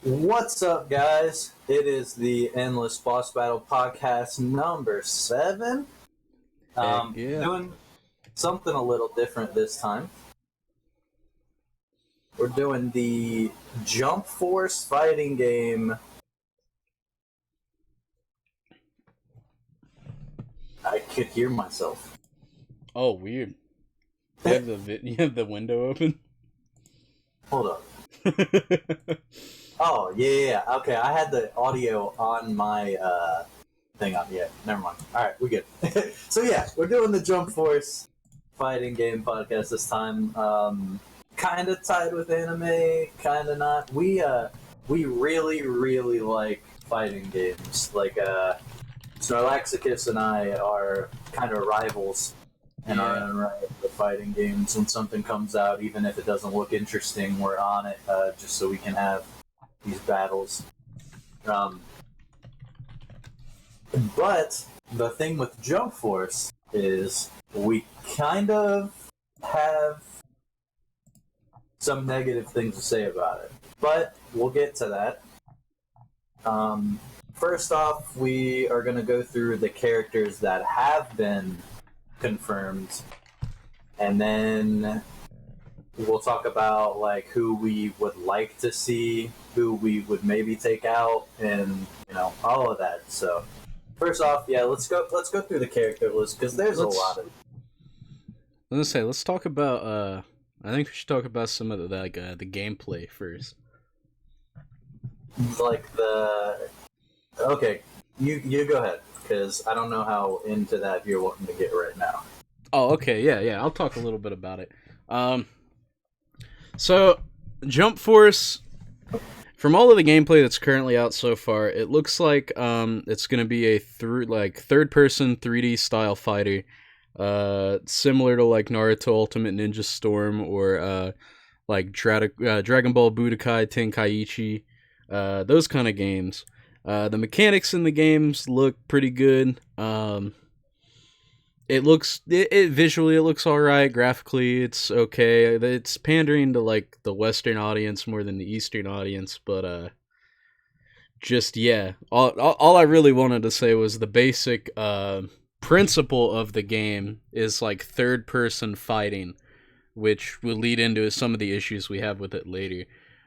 What's up, guys? It is the Endless Boss Battle podcast number 7. Heck yeah. Doing something a little different this time. We're doing the Jump Force fighting game. I could hear myself. Oh, weird. You have the window open? Hold up. Oh, yeah. Okay, I had the audio on my thing on. Yeah, never mind. Alright, we good. So yeah, we're doing the Jump Force fighting game podcast this time. Kind of tied with anime, kind of not. We really like fighting games. Like Snorlaxicus and I are kind of rivals in our own right with fighting games. When something comes out, even if it doesn't look interesting, we're on it just so we can have these battles. But the thing with Jump Force is we kind of have some negative things to say about it. But we'll get to that. First off, we are going to go through the characters that have been confirmed, and then we'll talk about like who we would like to see, who we would maybe take out, and all of that. So first off, yeah, let's go through the character list because there's a lot of. Let's talk about. I think we should talk about some of the gameplay first. Okay, you go ahead because I don't know how into that you're wanting to get right now. Oh, okay, yeah. I'll talk a little bit about it. So Jump Force, from all of the gameplay that's currently out so far, it looks like it's gonna be a third-person 3D style fighter, similar to like Naruto Ultimate Ninja Storm or Dragon Ball Budokai Tenkaichi, those kind of games. The mechanics in the games look pretty good. Visually it looks alright. Graphically it's okay. It's pandering to like the Western audience more than the Eastern audience, but all I really wanted to say was the basic principle of the game is like third person fighting, which will lead into some of the issues we have with it later.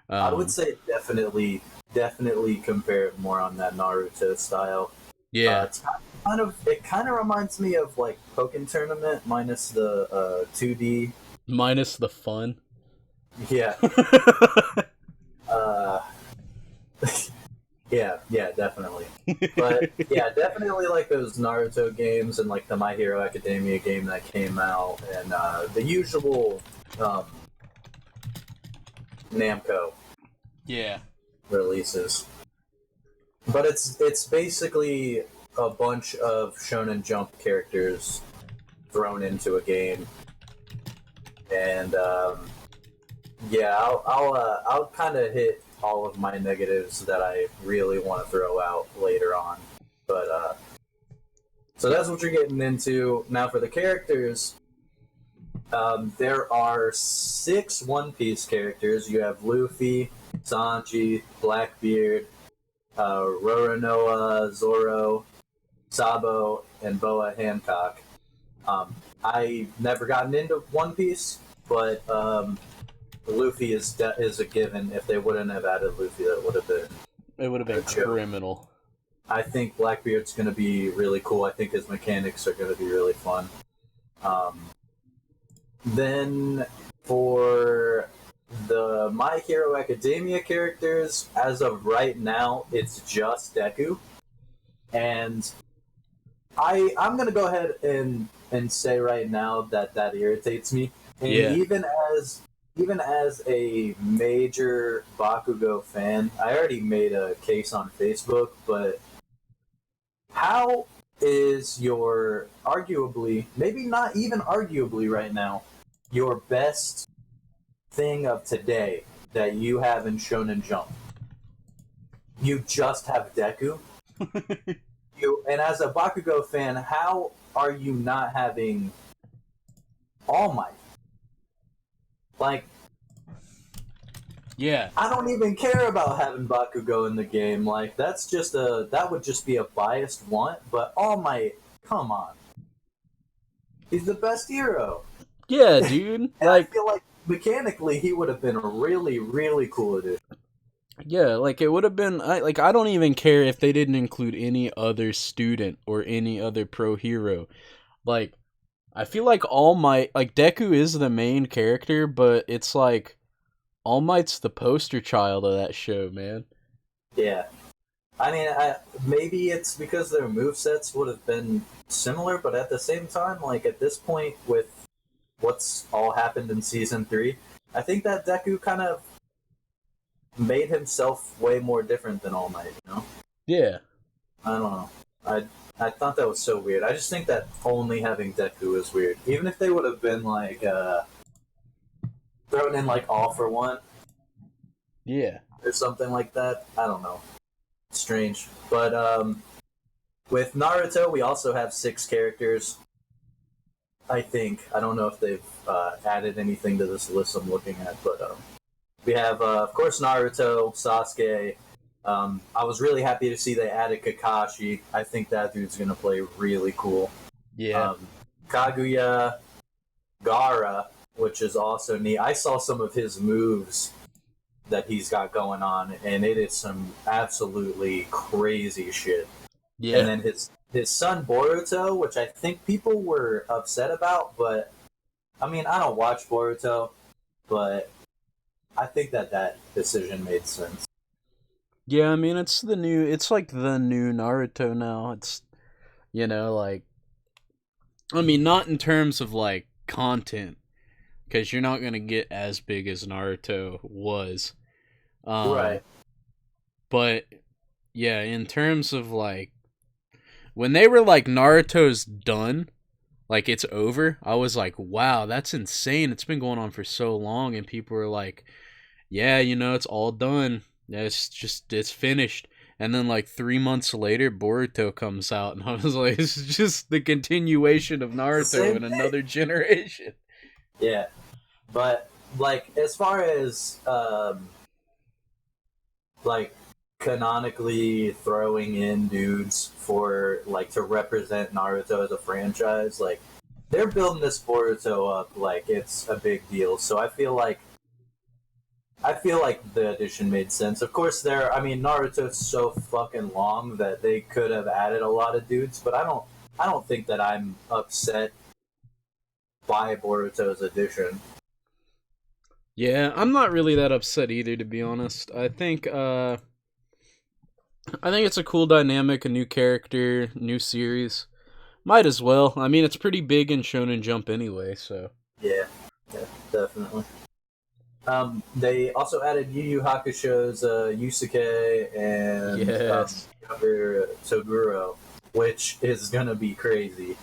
I would say definitely compare it more on that Naruto style. Yeah. It kind of reminds me of like Pokken Tournament minus the 2D. Minus the fun. Yeah. Yeah, definitely. But yeah, definitely like those Naruto games and like the My Hero Academia game that came out and the usual Namco releases. But it's basically a bunch of Shonen Jump characters thrown into a game, and I'll kind of hit all of my negatives that I really want to throw out later on. But so that's what you're getting into now for the characters. There are 6 One Piece characters. You have Luffy, Sanji, Blackbeard, Roronoa, Zoro, Sabo, and Boa Hancock. I never gotten into One Piece, but Luffy is a given. If they wouldn't have added Luffy, that would have been criminal. I think Blackbeard's going to be really cool. I think his mechanics are going to be really fun. Then for the My Hero Academia characters, as of right now, it's just Deku. And I'm going to go ahead and say right now that irritates me. And even as a major Bakugo fan, I already made a case on Facebook, but how is your arguably, maybe not even arguably right now, your best thing of today that you have in Shonen Jump? You just have Deku? And as a Bakugo fan, how are you not having All Might? Like, Yeah. I don't even care about having Bakugo in the game. Like that would just be a biased want. But All Might, come on, he's the best hero, Yeah, and dude. I Like, feel like mechanically he would have been a really, really cool addition. yeah, like it would have been. I don't even care if they didn't include any other student or any other pro hero. Like, I feel like All Might, like Deku is the main character, but it's like All Might's the poster child of that show, man. Yeah, I mean, maybe it's because their movesets would have been similar, but at the same time, like at this point with what's all happened in season 3, I think that Deku kind of made himself way more different than All Might. You know, Yeah. I don't know. I thought that was so weird. I just think that only having Deku is weird. Even if they would have been like thrown in like All for One Yeah. or something like that. I don't know. Strange, but with Naruto, we also have 6 characters. I think I don't know if they've added anything to this list I'm looking at, but we have, of course, Naruto, Sasuke. I was really happy to see they added Kakashi. I think that dude's gonna play really cool. Yeah. Kaguya, Gaara, which is also neat. I saw some of his moves that he's got going on, and it is some absolutely crazy shit. Yeah. And then his son Boruto, which I think people were upset about, but I mean, I don't watch Boruto, but I think that decision made sense. Yeah, I mean it's like the new Naruto now. It's like I mean not in terms of like content cuz you're not going to get as big as Naruto was. Right. But yeah, in terms of like when they were like Naruto's done, like it's over, I was like, "Wow, that's insane. It's been going on for so long." And people were like, "Yeah, it's all done. Yeah, it's finished." And then like 3 months later, Boruto comes out, and I was like, "This is just the continuation of Naruto in another generation." Yeah, but like as far as like canonically throwing in dudes for like to represent Naruto as a franchise, like they're building this Boruto up like it's a big deal. So I feel like the addition made sense. Of course, I mean, Naruto's so fucking long that they could have added a lot of dudes, but I don't think that I'm upset by Boruto's addition. Yeah, I'm not really that upset either, to be honest. I think it's a cool dynamic, a new character, new series. Might as well. I mean, it's pretty big in Shonen Jump anyway, so. Yeah, yeah, definitely. They also added Yu Yu Hakusho's Yusuke and Yes. younger Toguro, which is gonna be crazy.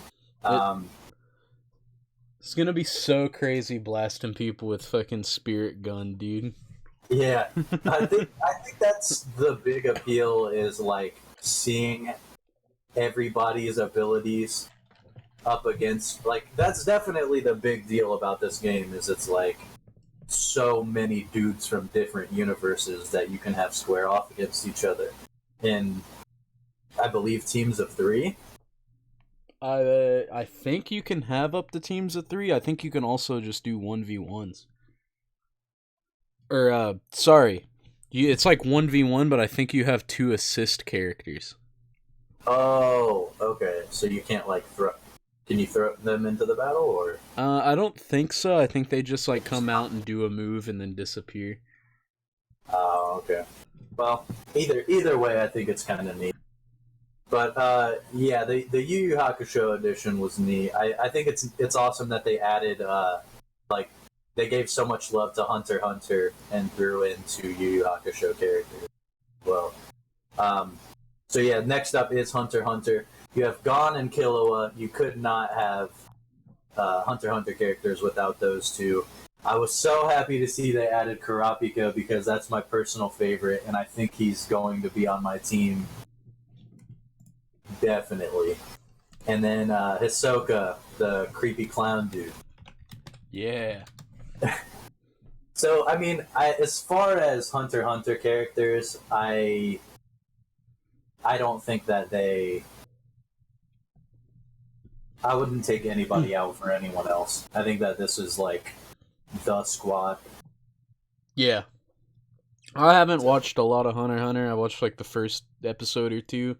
It's gonna be so crazy blasting people with fucking spirit gun, dude. Yeah, I think that's the big appeal is like seeing everybody's abilities up against like that's definitely the big deal about this game is it's like so many dudes from different universes that you can have square off against each other in I believe teams of 3. I think you can have up to teams of 3. I think you can also just do 1v1s. Or sorry. It's like 1v1, but I think you have 2 assist characters. Oh, okay. So you can't like throw. Can you throw them into the battle or? I don't think so. I think they just like come out and do a move and then disappear. Oh, okay. Well, either way, I think it's kind of neat. But yeah, the Yu Yu Hakusho edition was neat. I think it's awesome that they added like they gave so much love to Hunter x Hunter and threw into Yu Yu Hakusho characters as well. So yeah, next up is Hunter x Hunter. You have Gon and Killua. You could not have Hunter x Hunter characters without those two. I was so happy to see they added Kurapika because that's my personal favorite, and I think he's going to be on my team definitely. And then Hisoka, the creepy clown dude. Yeah. So I mean, as far as Hunter x Hunter characters, I don't think that I wouldn't take anybody out for anyone else. I think that this is like the squad. Yeah. I haven't watched a lot of Hunter x Hunter. I watched like the first episode or two.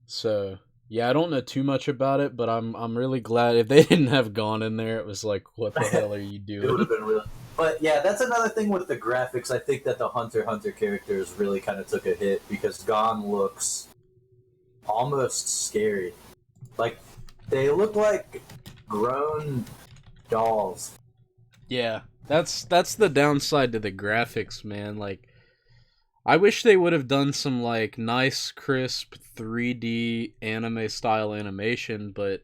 So yeah, I don't know too much about it, but I'm really glad if they didn't have Gon in there, it was like, what the hell are you It would doing? have been really. But yeah, that's another thing with the graphics. I think that the Hunter x Hunter characters really kind of took a hit because Gon looks almost scary. Like they look like grown dolls. Yeah, that's the downside to the graphics, man. Like, I wish they would have done some like nice, crisp 3D anime style animation, but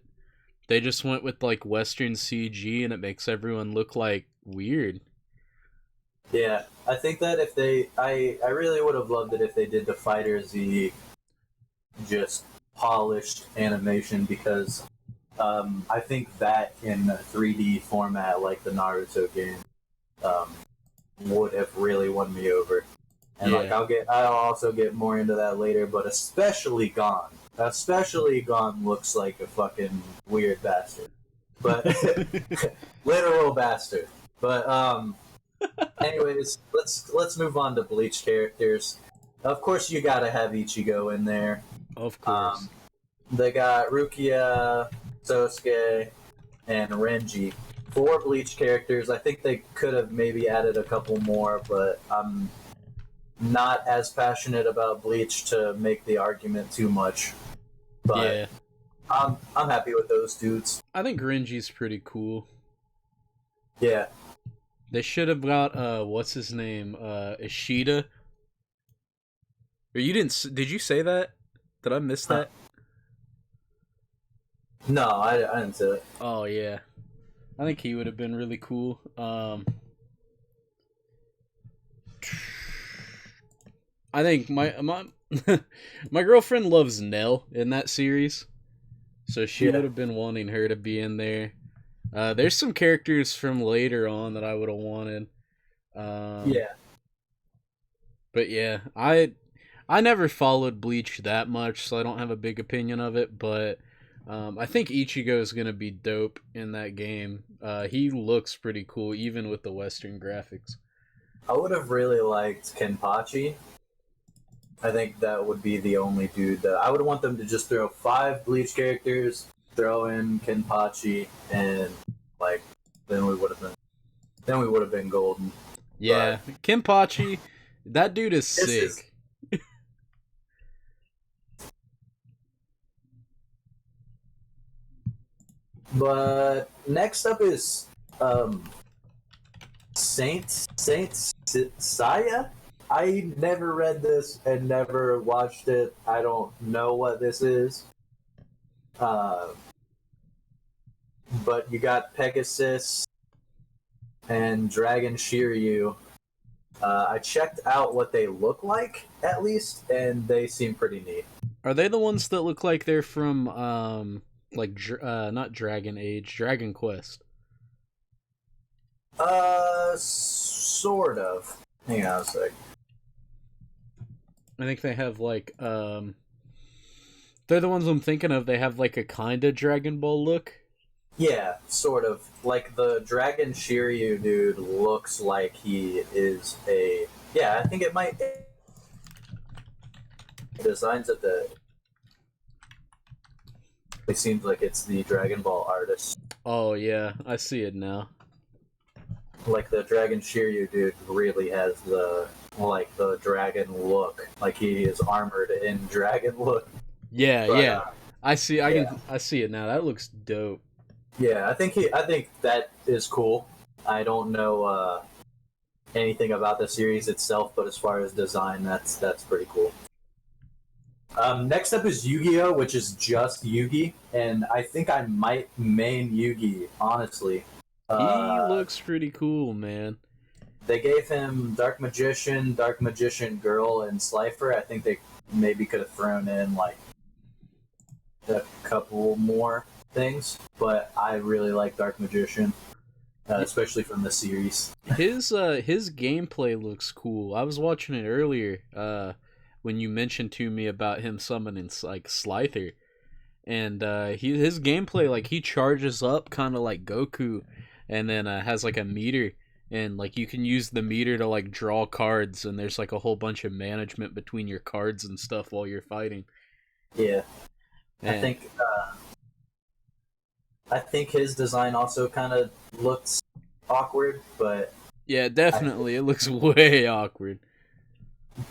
they just went with like Western CG, and it makes everyone look like weird. Yeah, I think that if I really would have loved it if they did the Fighter Z just polished animation because I think that in a 3D format like the Naruto game um, would have really won me over. And like Yeah, I'll also get more into that later, but especially Gon. Especially Gon looks like a fucking weird bastard. But literal bastard. But anyways, let's move on to Bleach characters. Of course you gotta have Ichigo in there. of Um course. they got Rukia, Sosuke, and Renji. Four Bleach characters. I think they could have maybe added a couple more, but I'm not as passionate about Bleach to make the argument too much. But Yeah, I'm happy with those dudes. I think Renji's pretty cool. Yeah, They should have got what's his name, Ishida. Or you didn't? Did you say that? Did I miss huh. that? No, I didn't say it. Oh yeah, I think he would have been really cool. I think my my girlfriend loves Nell in that series, so she would Yeah, have been wanting her to be in there. There's some characters from later on that I would have wanted. Um, yeah. but yeah, I never followed Bleach that much, so I don't have a big opinion of it. But I think Ichigo is gonna be dope in that game. He looks pretty cool, even with the Western graphics. I would have really liked Kenpachi. I think that would be the only dude that I would want them to just throw five Bleach characters, throw in Kenpachi, and like then we would have been golden. Yeah, But Kenpachi, that dude is this is sick. but next up is um Saint Saya. I never read this and never watched it. I don't know what this is. Uh, but you got Pegasus and Dragon Shiryu. I checked out what they look like at least, and they seem pretty neat. Are they the ones that look like they're from like not Dragon Age, Dragon Quest? Sort of. Hang on a sec. I think they have like they're the ones I'm thinking of. They have like a kind of Dragon Ball look. Yeah, sort of. Like the Dragon Shiryu dude looks like he is a. Yeah, I think it might. Designs of the. It seems like it's the Dragon Ball artist. Oh yeah, I see it now. Like the Dragon Shiryu dude really has the dragon look. Like he is armored in dragon look. Yeah, But yeah. yeah, I see it now. That looks dope. yeah. I think that is cool. I don't know anything about the series itself, but as far as design, that's pretty cool. Next up is Yu-Gi-Oh, which is just Yugi, and I think I might main Yugi honestly. He Uh, looks pretty cool, man. they gave him Dark Magician Girl, and Slifer. I think they maybe could have thrown in like a couple more things, but I really like Dark Magician. especially from the series. His gameplay looks cool. I was watching it earlier when you mentioned to me about him summoning like Slifer, and his gameplay, like, he charges up kind of like Goku, and then has like a meter, and like you can use the meter to like draw cards, and there's like a whole bunch of management between your cards and stuff while you're fighting. Yeah, And I think his design also kind of looks awkward, but yeah, definitely it looks way awkward.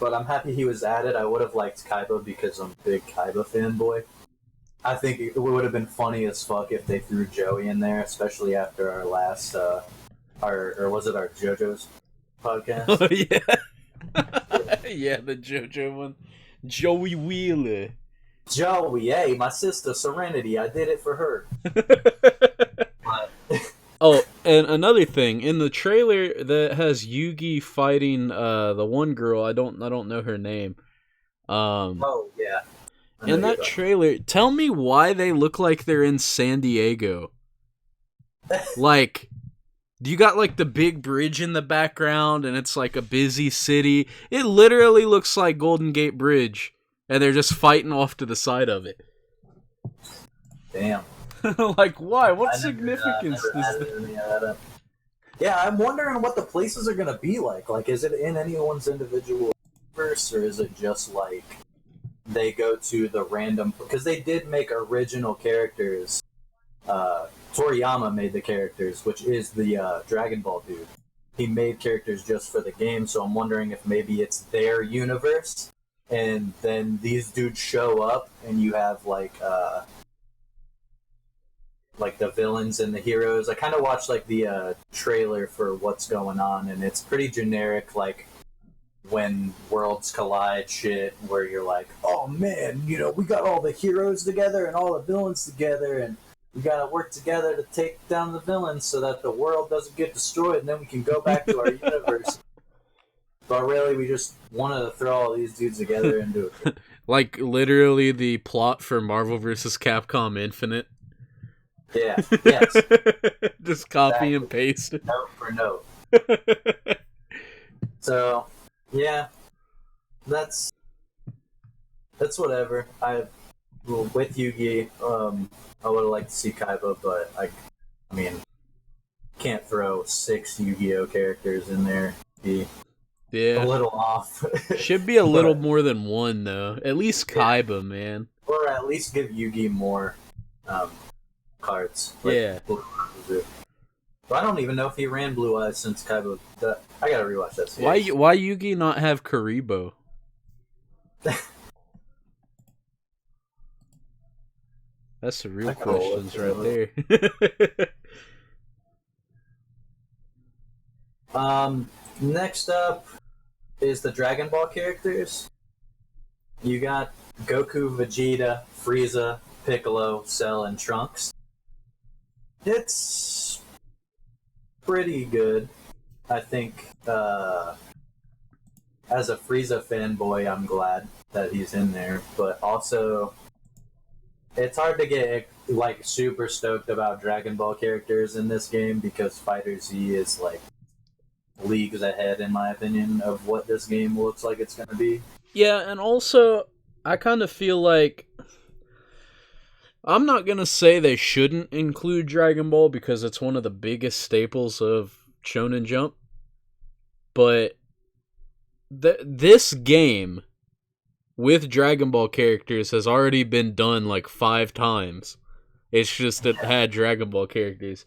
I'm happy he was added. I would have liked Kaiba because I'm a big Kaiba fanboy. I think it would have been funny as fuck if they threw Joey in there, especially after our last, or was it our JoJo's podcast? Oh yeah, yeah, the JoJo one, Joey Wheeler. Joey, hey, my sister Serenity, I did it for her. But, Oh, and another thing in the trailer that has Yugi fighting the one girl. I don't know her name. oh yeah. I know In you're that trailer, tell me why they look like they're in San Diego. Like, you got like the big bridge in the background, and it's like a busy city. It literally looks like Golden Gate Bridge, and they're just fighting off to the side of it. Damn. Like, why? What I never, significance never does added that? any of that up. Yeah, I'm wondering what the places are gonna be like. Like, is it in anyone's individual universe, or is it just like they go to the random? Because they did make original characters. Toriyama made the characters, which is the Dragon Ball dude. He made characters just for the game, so I'm wondering if maybe it's their universe, and then these dudes show up, and you have like the villains and the heroes. I kind of watched like the trailer for what's going on, and it's pretty generic, like when worlds collide shit, where you're like, oh man, you know, we got all the heroes together and all the villains together, and we gotta work together to take down the villains so that the world doesn't get destroyed, and then we can go back to our universe. But really, we just wanted to throw all these dudes together and do it. Like, literally the plot for Marvel vs. Capcom Infinite. Yeah, yes, Just copy exactly. and paste. Note for note. So, yeah, that's whatever. With Yugi, I would have liked to see Kaiba, but I mean, can't throw 6 Yu-Gi-Oh characters in there. Be Yeah. a little off. Should be a little But- more than one, though. At least Kaiba, man. or at least give Yugi more cards. Yeah. Blue Eyes do. But I don't even know if he ran Blue Eyes since Kaiba. I gotta rewatch that series. Why Yugi not have Karibo? That's the real I gotta look questions it right there. Next up is the Dragon Ball characters. You got Goku, Vegeta, Frieza, Piccolo, Cell, and Trunks. It's pretty good. I think, as a Frieza fanboy, I'm glad that he's in there, but also, it's hard to get like super stoked about Dragon Ball characters in this game because Fighter Z is like leagues ahead, in my opinion, of what this game looks like it's gonna be. Yeah, and also, I kind of feel like I'm not gonna say they shouldn't include Dragon Ball because it's one of the biggest staples of Shonen Jump, but this game with Dragon Ball characters has already been done like 5 times. It's just that it had Dragon Ball characters.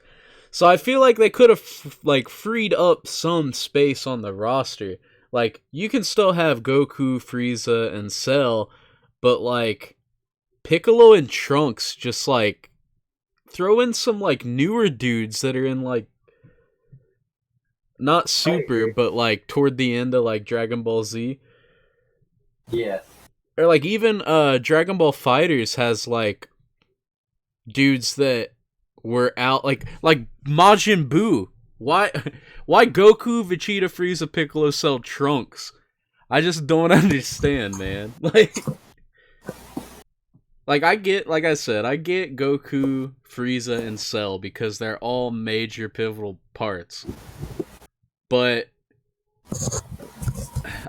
So I feel like they could have freed up some space on the roster. Like, you can still have Goku, Frieza, and Cell, but like Piccolo and Trunks, just like throw in some like newer dudes that are in like not super, but like toward the end of like Dragon Ball Z. Yeah. Or like even Dragon Ball Fighters has like dudes that were out like Majin Buu. Why Goku, Vegeta, Frieza, Piccolo, Cell, Trunks? I just don't understand, man. Like like I said, I get Goku, Frieza, and Cell because they're all major pivotal parts. But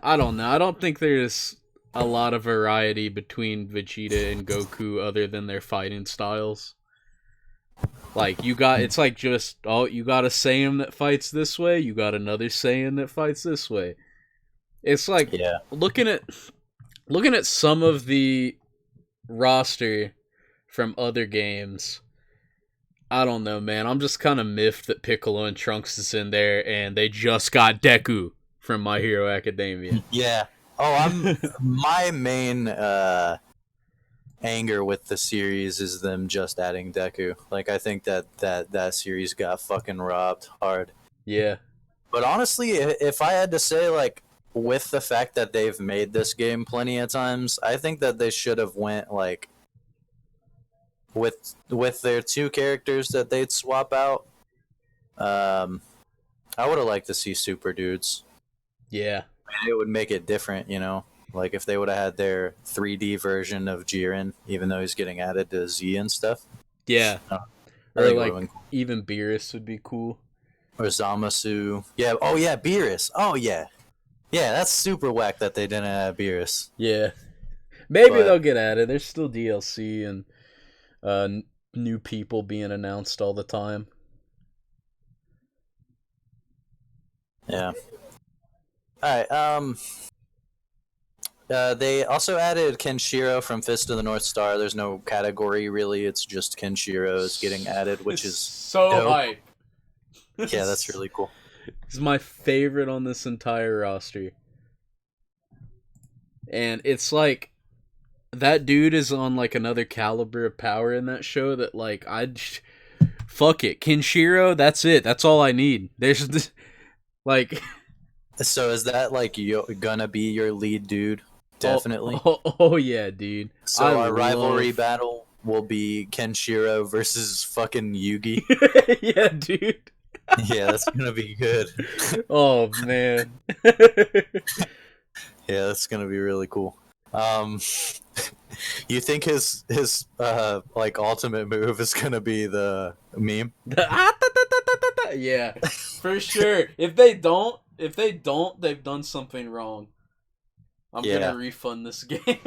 I don't know. I don't think there's a lot of variety between Vegeta and Goku other than their fighting styles. Like it's like just you got a Saiyan that fights this way, you got another Saiyan that fights this way. It's like looking at some of the roster from other games. I don't know, man. I'm just kind of miffed that Piccolo and Trunks is in there, and they just got Deku from My Hero Academia. Yeah. Oh, my main anger with the series is them just adding Deku. Like, I think that series got fucking robbed hard. Yeah. But honestly, if I had to say, like, with the fact that they've made this game plenty of times, I think that they should have went, like, with their two characters that they'd swap out. I would have liked to see Super Dudes. Yeah. It would make it different, you know? Like, if they would have had their 3D version of Jiren, even though he's getting added to Z and stuff. Yeah. Or, like, even Beerus would be cool. Or Zamasu. Yeah. Oh, yeah, Beerus. Oh, yeah. Yeah, that's super whack that they didn't add Beerus. Yeah. Maybe they'll get added. There's still DLC and new people being announced all the time. Yeah. Alright, they also added Kenshiro from Fist of the North Star. There's no category, really. It's just Kenshiro's getting added, which is so dope. hype. Yeah, that's really cool. He's my favorite on this entire roster. And it's like, that dude is on, like, another caliber of power in that show that, like, fuck it. Kenshiro, that's it. That's all I need. There's this, like... So is that, like, gonna be your lead dude? Definitely. Oh yeah, dude. So our rivalry battle will be Kenshiro versus fucking Yugi. Yeah, dude. Yeah, that's gonna be good. Oh man. Yeah, that's gonna be really cool. You think his like ultimate move is gonna be the meme? Yeah, for sure. If they don't, they've done something wrong. I'm gonna refund this game.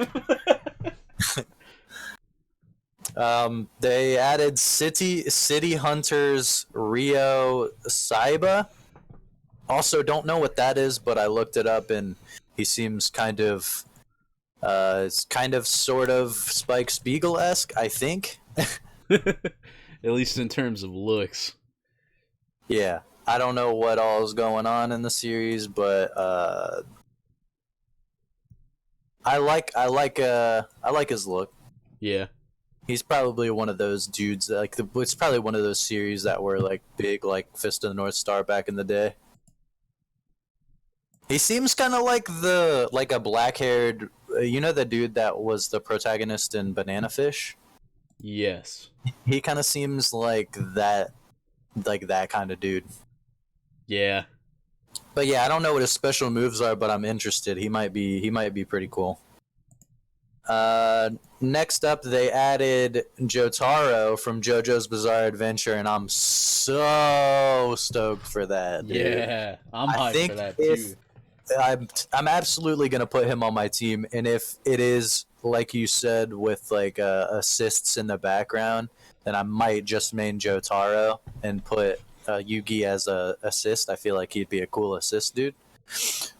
They added City Hunters Rio Saiba. Also, don't know what that is, but I looked it up, and he seems kind of sort of Spike Spiegel-esque, I think. At least in terms of looks. Yeah, I don't know what all is going on in the series, but I like his look. Yeah. He's probably one of those dudes that, it's probably one of those series that were like big, like Fist of the North Star back in the day. He seems kind of like a black-haired, you know, the dude that was the protagonist in Banana Fish? Yes. He kind of seems like that kind of dude. Yeah. But yeah, I don't know what his special moves are, but I'm interested. He might be pretty cool. Next up, they added Jotaro from JoJo's Bizarre Adventure, and I'm so stoked for that, dude. Yeah, I'm hyped for that too. I'm absolutely gonna put him on my team, and if it is like you said with like assists in the background, then I might just main Jotaro and put Yugi as a assist. I feel like he'd be a cool assist dude.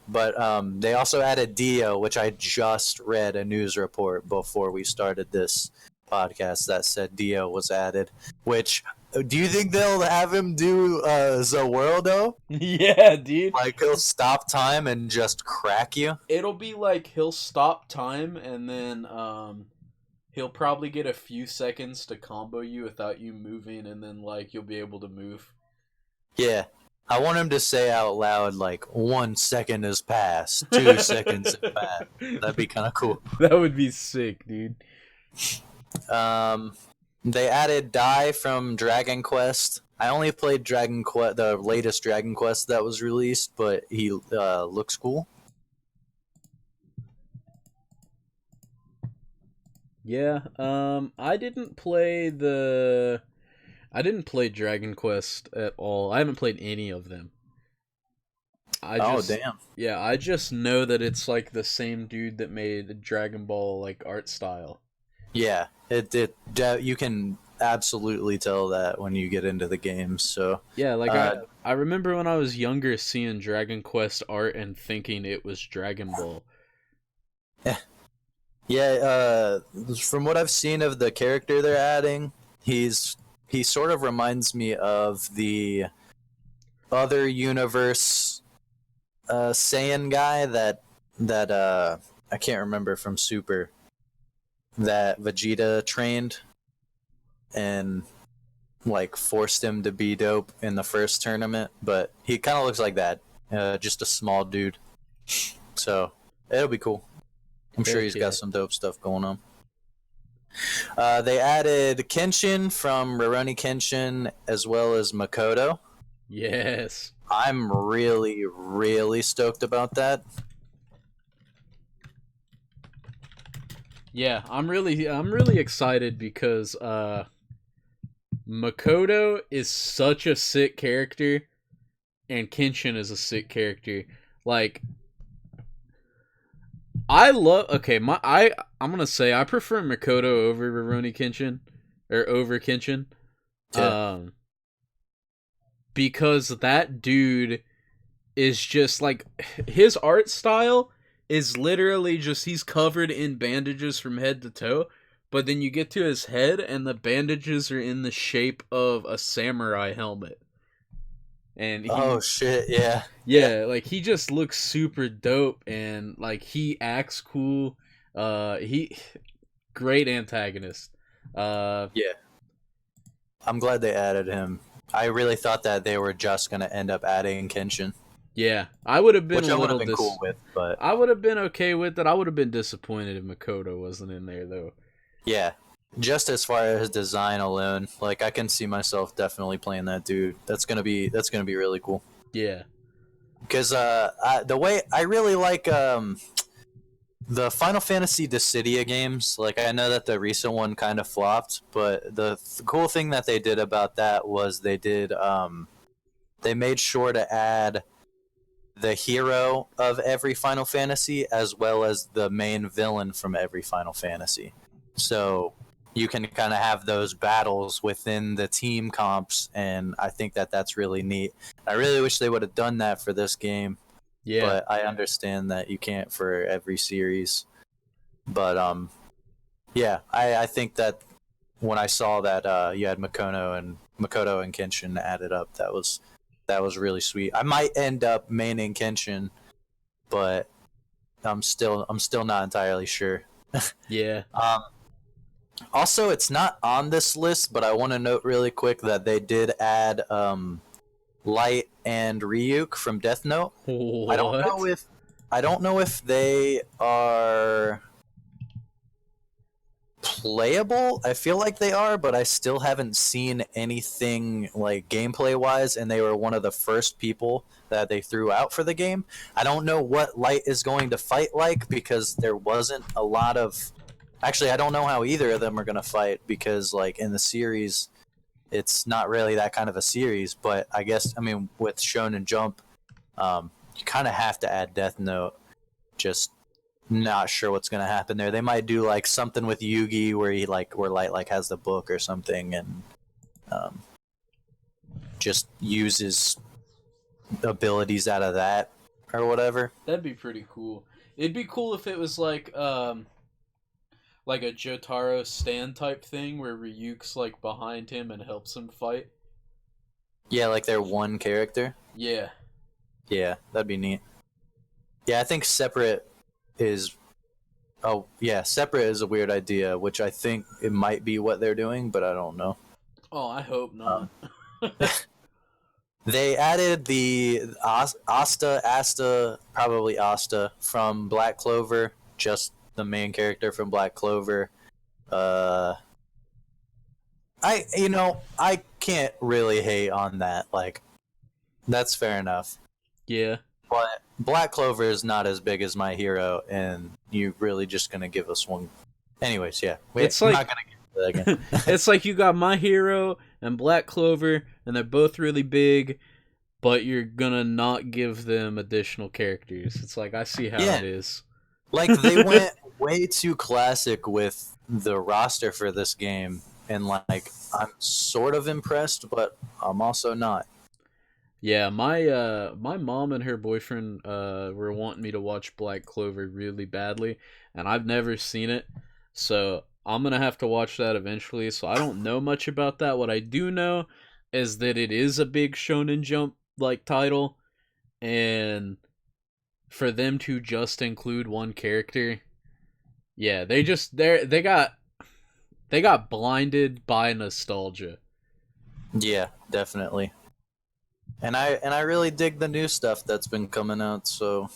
But they also added Dio, which I just read a news report before we started this podcast that said Dio was added. Which, do you think they'll have him do Zawirldo? Yeah, dude. Like, he'll stop time and just crack you? It'll be like he'll stop time and then he'll probably get a few seconds to combo you without you moving, and then like you'll be able to move. Yeah. I want him to say out loud, like, 1 second has passed, 2 seconds have passed. That'd be kind of cool. That would be sick, dude. They added Dai from Dragon Quest. I only played the latest Dragon Quest that was released, but he looks cool. Yeah. I didn't play Dragon Quest at all. I haven't played any of them. I Oh just damn. yeah, I just know that it's like the same dude that made Dragon Ball like art style. Yeah, you can absolutely tell that when you get into the games. So, Yeah, like uh, I remember when I was younger seeing Dragon Quest art and thinking it was Dragon Ball. yeah, from what I've seen of the character they're adding, he sort of reminds me of the other universe Saiyan guy that I can't remember from Super that Vegeta trained and like forced him to be dope in the first tournament, but he kind of looks like that, just a small dude. So it'll be cool. I'm sure Heck he's got yeah. some dope stuff going on. They added Kenshin from Rurouni Kenshin as well as Makoto. Yes. I'm really, really stoked about that. Yeah, I'm really excited because Makoto is such a sick character and Kenshin is a sick character. Like I love okay, I'm gonna say I prefer Makoto over Rurouni Kenshin or over Kenshin. Yeah. Um because that dude is just like his art style is literally just he's covered in bandages from head to toe, but then you get to his head and the bandages are in the shape of a samurai helmet. And Oh he shit! Yeah. Yeah. yeah, like he just looks super dope and like he acts cool. He great antagonist. Uh Yeah. I'm glad they added him. I really thought that they were just gonna end up adding Kenshin, yeah, I would have been which a I would have little been cool with, but I would have been okay with it. I would have been disappointed if Makoto wasn't in there though. yeah, just as far as design alone, like I can see myself definitely playing that dude. That's gonna be really cool. Yeah. Because the way I really like the Final Fantasy Dissidia games. Like I know that the recent one kind of flopped, but the cool thing that they did about that was they made sure to add the hero of every Final Fantasy as well as the main villain from every Final Fantasy. So you can kind of have those battles within the team comps, and I think that that's really neat. I really wish they would have done that for this game, Yeah. but I understand that you can't for every series. But yeah, I think that when I saw that you had Makoto and Kenshin added up, that was really sweet. I might end up maining Kenshin, but I'm still not entirely sure. Yeah. Um, Also, it's not on this list, but I want to note really quick that they did add Light and Ryuk from Death Note. I don't know What? if I don't know if they are playable. I feel like they are, but I still haven't seen anything like gameplay wise, and they were one of the first people that they threw out for the game. I don't know what Light is going to fight like because there wasn't a lot of. Actually, I don't know how either of them are going to fight because, like, in the series, it's not really that kind of a series. But I guess, I mean, with Shonen Jump, you kind of have to add Death Note. Just not sure what's gonna happen there. They might do like something with Yugi where Light like has the book or something and um, just uses abilities out of that or whatever. That'd be pretty cool. It'd be cool if it was like a Jotaro stand type thing where Ryuk's like behind him and helps him fight. Yeah, like they're one character. Yeah. Yeah, that'd be neat. Yeah, I think separate is. Oh yeah, separate is a weird idea, which I think it might be what they're doing, but I don't know. Oh, I hope Um, not. They added the Asta, probably Asta from Black Clover, just the main character from Black Clover. Uh, I can't really hate on that. Like, that's fair enough. Yeah. But Black Clover is not as big as My Hero, and you're really just gonna give us one. Anyways, yeah, It's I'm like not gonna get into that again. it's like you got My Hero and Black Clover, and they're both really big, but you're gonna not give them additional characters. It's like I see how Yeah, it is. like they went way too classic with the roster for this game, and like I'm sort of impressed, but I'm also not. Yeah, my mom and her boyfriend were wanting me to watch Black Clover really badly, and I've never seen it. So I'm gonna have to watch that eventually. So I don't know much about that. What I do know is that it is a big Shonen Jump like title, and for them to just include one character, yeah, they got blinded by nostalgia. Yeah, definitely. And I really dig the new stuff that's been coming out. So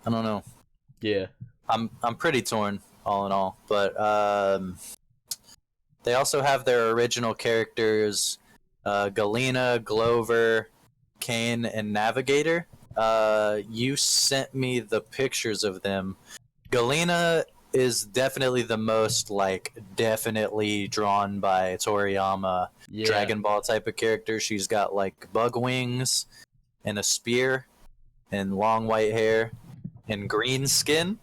I don't know. Yeah. I'm pretty torn all in all, but they also have their original characters, Galena, Glover, Kane, and Navigator. You sent me the pictures of them. Galena is definitely the most like definitely drawn by Toriyama Yeah. Dragon Ball type of character. She's got like bug wings and a spear and long white hair and green skin,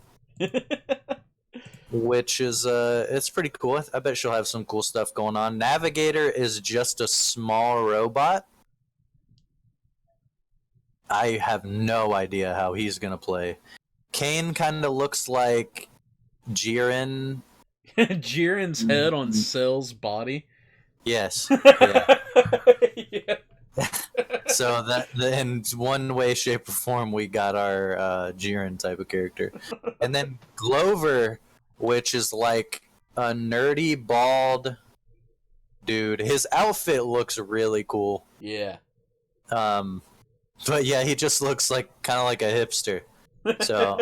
which is it's pretty cool. I bet she'll have some cool stuff going on. Navigator is just a small robot. I have no idea how he's gonna play. Kane kind of looks like Jiren. Jiren's head on Cell's body. Yes, yeah. Yeah. So that in one way, shape, or form, we got our Jiren type of character, and then Glover, which is like a nerdy bald dude. His outfit looks really cool. Yeah. Um, but yeah, he just looks like kind of like a hipster. So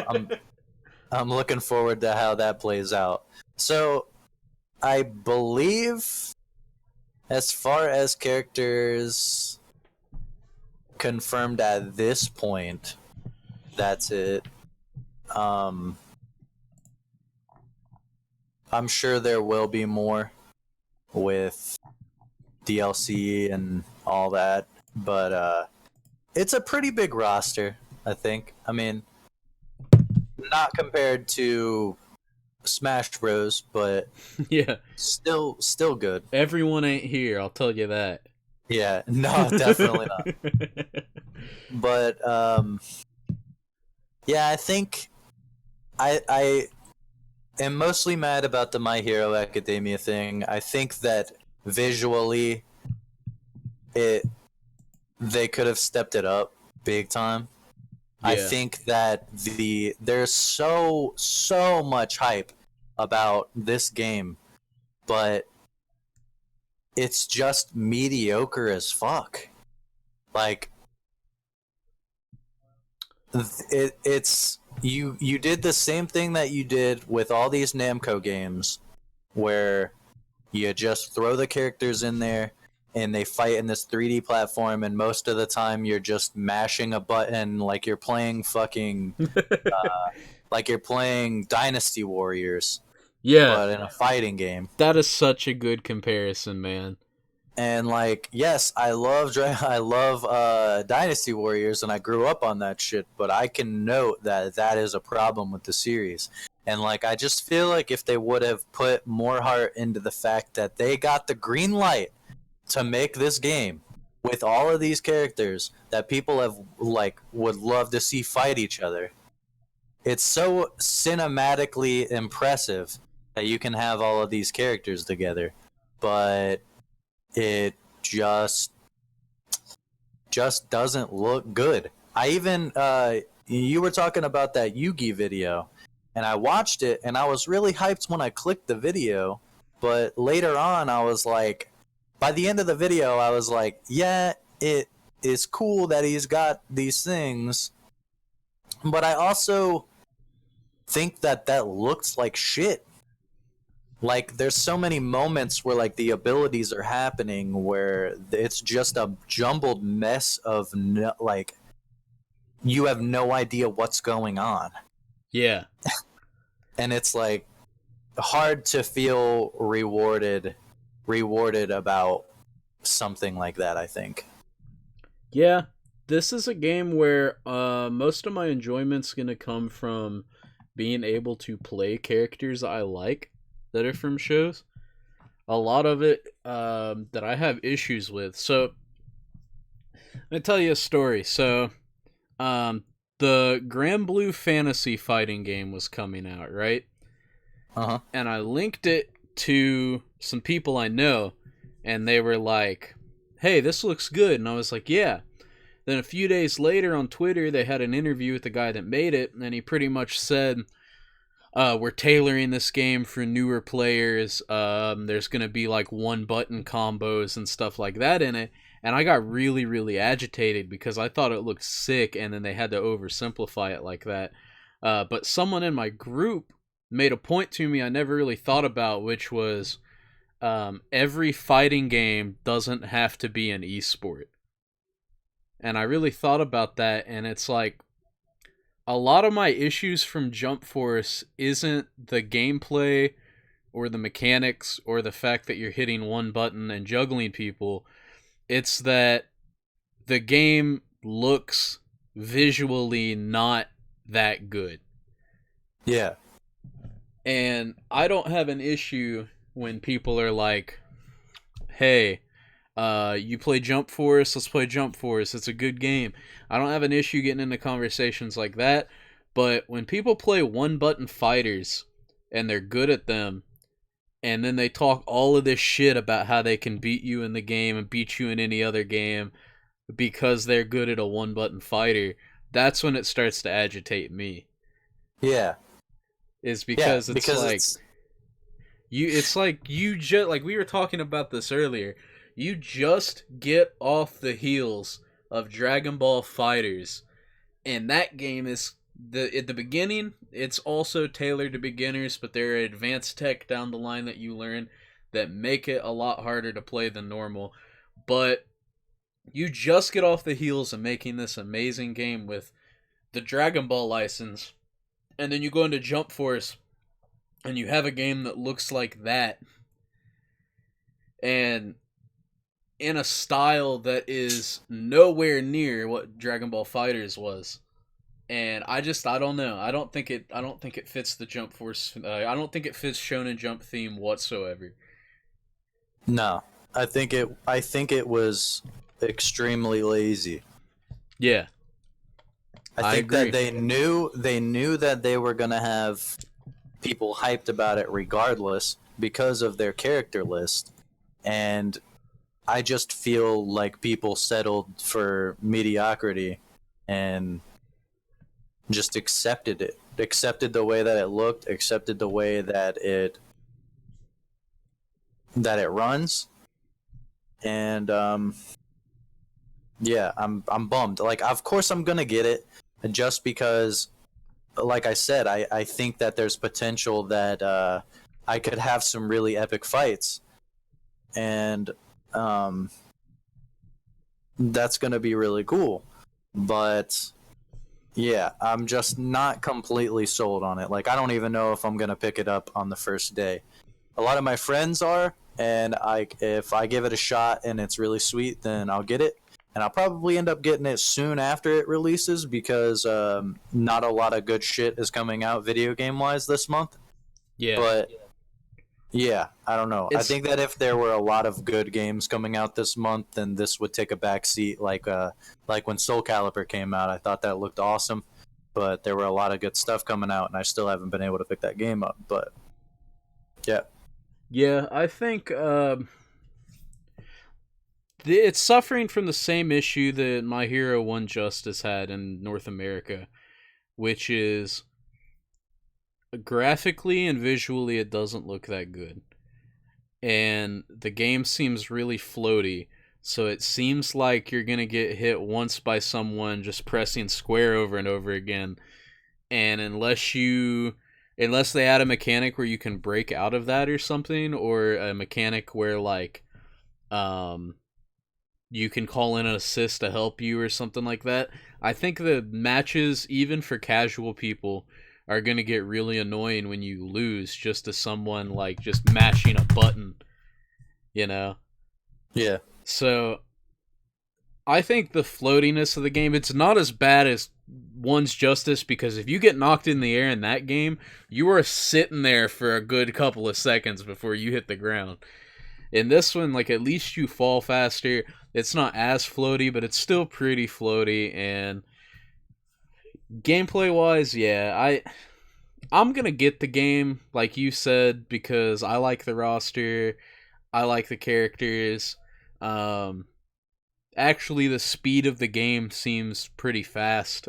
I'm looking forward to how that plays out. So I believe, as far as characters confirmed at this point, that's it. Um, I'm sure there will be more with DLC and all that, but it's a pretty big roster, I think. I mean, not compared to Smash Bros, but Yeah. still good. Everyone ain't here, I'll tell you that. Yeah, no, definitely not. But yeah, I think I am mostly mad about the My Hero Academia thing. I think that visually, it they could have stepped it up big time. I Yeah. think that there's so much hype about this game, but it's just mediocre as fuck. Like it's you did the same thing that you did with all these Namco games, where you just throw the characters in there and they fight in this 3D platform, and most of the time you're just mashing a button like you're playing fucking like you're playing Dynasty Warriors, Yeah. but in a fighting game. That is such a good comparison, man. And like, yes, I love Dynasty Warriors, and I grew up on that shit. But I can note that that is a problem with the series. And like, I just feel like if they would have put more heart into the fact that they got the green light to make this game with all of these characters that people have like would love to see fight each other. It's so cinematically impressive that you can have all of these characters together, but it just doesn't look good. I even you were talking about that Yugi video, and I watched it, and I was really hyped when I clicked the video, but later on I was like, by the end of the video I was like, yeah, it is cool that he's got these things, but I also think that that looks like shit. Like, there's so many moments where like the abilities are happening where it's just a jumbled mess of like you have no idea what's going on, Yeah. and it's like, hard to feel rewarded about something like that, I think. Yeah, this is a game where most of my enjoyment's gonna come from being able to play characters I like that are from shows. A lot of it that I have issues with. So, let me tell you a story. So, um, the Grand Blue Fantasy fighting game was coming out, right? Uh-huh. And I linked it to some people I know, and they were like, "Hey, this looks good." And I was like, "Yeah." Then a few days later on Twitter, they had an interview with the guy that made it, and he pretty much said, we're tailoring this game for newer players. There's going to be like one button combos and stuff like that in it. And I got really, really agitated because I thought it looked sick, and then they had to oversimplify it like that. But someone in my group made a point to me I never really thought about, which was every fighting game doesn't have to be an esport. And I really thought about that, and it's like, a lot of my issues from Jump Force isn't the gameplay or the mechanics or the fact that you're hitting one button and juggling people. It's that the game looks visually not that good. Yeah. And I don't have an issue when people are like, hey, you play Jump Force, let's play Jump Force, it's a good game. I don't have an issue getting into conversations like that, but when people play one button fighters and they're good at them, and then they talk all of this shit about how they can beat you in the game and beat you in any other game because they're good at a one button fighter, that's when it starts to agitate me. Yeah. Is because Yeah, it's because like it's it's like you just, like we were talking about this earlier. You just get off the heels of Dragon Ball Fighters, and that game is at the beginning. It's also tailored to beginners, but there are advanced tech down the line that you learn that make it a lot harder to play than normal. But you just get off the heels of making this amazing game with the Dragon Ball license, and then you go into Jump Force, and you have a game that looks like that, and in a style that is nowhere near what Dragon Ball Fighters was. And I don't know. I don't think it fits the Jump Force. I don't think it fits Shonen Jump theme whatsoever. no. I think it was extremely lazy. Yeah, I I think agree. that they knew that they were gonna have people hyped about it regardless because of their character list, and I just feel like people settled for mediocrity and just accepted it. Accepted the way that it looked, accepted the way that it runs, and yeah, I'm bummed. Like, of course I'm gonna get it, just because, like I said, I think that there's potential that I could have some really epic fights, and um, that's gonna be really cool. But yeah, I'm just not completely sold on it. Like, I don't even know if I'm gonna pick it up on the first day. A lot of my friends are, and if I give it a shot and it's really sweet, then I'll get it. And I'll probably end up getting it soon after it releases because not a lot of good shit is coming out video game wise this month. Yeah, But yeah, I don't know. I it's think that if there were a lot of good games coming out this month, then this would take a back seat. Like when Soul Calibur came out, I thought that looked awesome, but there were a lot of good stuff coming out, and I still haven't been able to pick that game up. But yeah, yeah. I think it's suffering from the same issue that My Hero One Justice had in North America, which is graphically and visually it doesn't look that good. And the game seems really floaty, so it seems like you're gonna get hit once by someone just pressing square over and over again. And unless they add a mechanic where you can break out of that or something, or a mechanic where like um you can call in an assist to help you or something like that. I think the matches, even for casual people, are gonna get really annoying when you lose just to someone like just mashing a button, you know? Yeah. So I think the floatiness of the game, it's not as bad as One's Justice, because if you get knocked in the air in that game, you are sitting there for a good couple of seconds before you hit the ground. In this one, like, at least you fall faster. It's not as floaty, but it's still pretty floaty. And gameplay wise, yeah, I'm gonna get the game, like you said, because I like the roster, I like the characters. Um, Actually, the speed of the game seems pretty fast.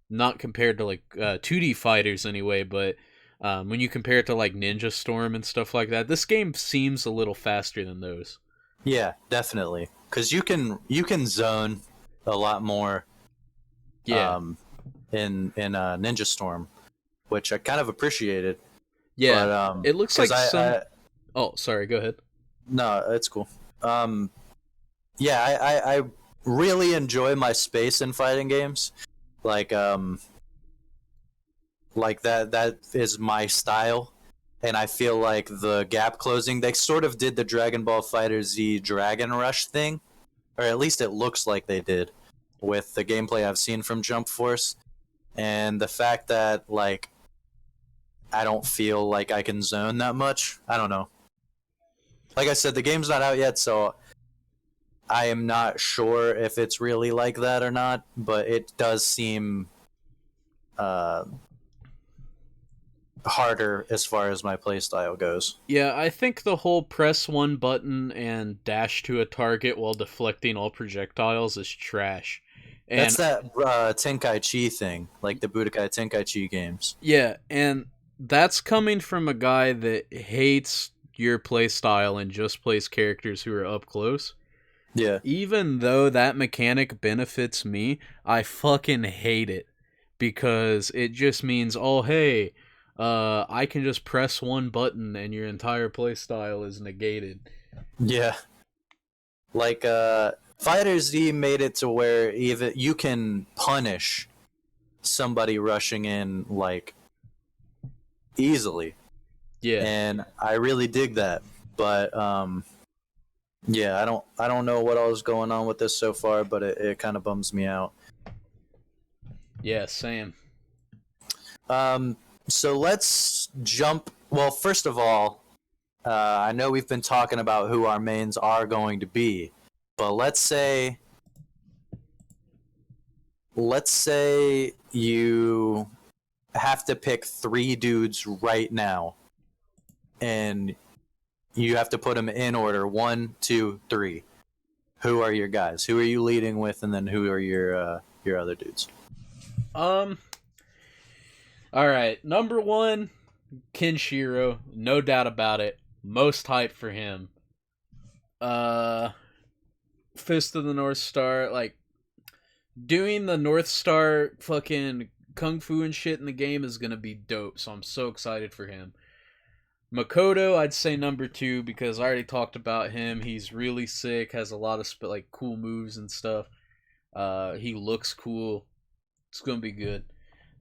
Not compared to like 2D fighters anyway, but when you compare it to like Ninja Storm and stuff like that, this game seems a little faster than those. Yeah, definitely. Because you can zone a lot more Yeah, in Ninja Storm, which I kind of appreciated. yeah. But It looks because like some. I Oh, sorry. Go ahead. no, it's cool. Um, yeah, I really enjoy my space in fighting games. Like like that is my style, and I feel like the gap closing. They sort of did the Dragon Ball Fighter Z Dragon Rush thing, or at least it looks like they did with the gameplay I've seen from Jump Force, and the fact that like I don't feel like I can zone that much. I don't know. Like I said, the game's not out yet, so I am not sure if it's really like that or not. But it does seem uh, harder as far as my playstyle goes. Yeah, I think the whole press one button and dash to a target while deflecting all projectiles is trash. That's And that Tenkaichi thing, like the Budokai Tenkaichi games. yeah, and that's coming from a guy that hates your playstyle and just plays characters who are up close. Yeah, Even though that mechanic benefits me, I fucking hate it because it just means, oh hey, I can just press one button and your entire playstyle is negated. yeah. Like Fighter Z made it to where even you can punish somebody rushing in like easily, Yeah, and I really dig that. But yeah, I don't know what all is going on with this so far, but it kind of bums me out. yeah, same. Um, so let's jump. Well, first of all, I know we've been talking about who our mains are going to be, but let's say you have to pick three dudes right now, and you have to put them in order: one, two, three. Who are your guys? Who are you leading with, and then who are your other dudes? Um, all right, number one, Kenshiro, no doubt about it. Most hype for him. Uh, Fist of the North Star, like doing the North Star fucking kung fu and shit in the game is gonna be dope. So I'm so excited for him. Makoto, I'd say number two because I already talked about him. He's really sick, has a lot of like cool moves and stuff. He looks cool. It's gonna be good.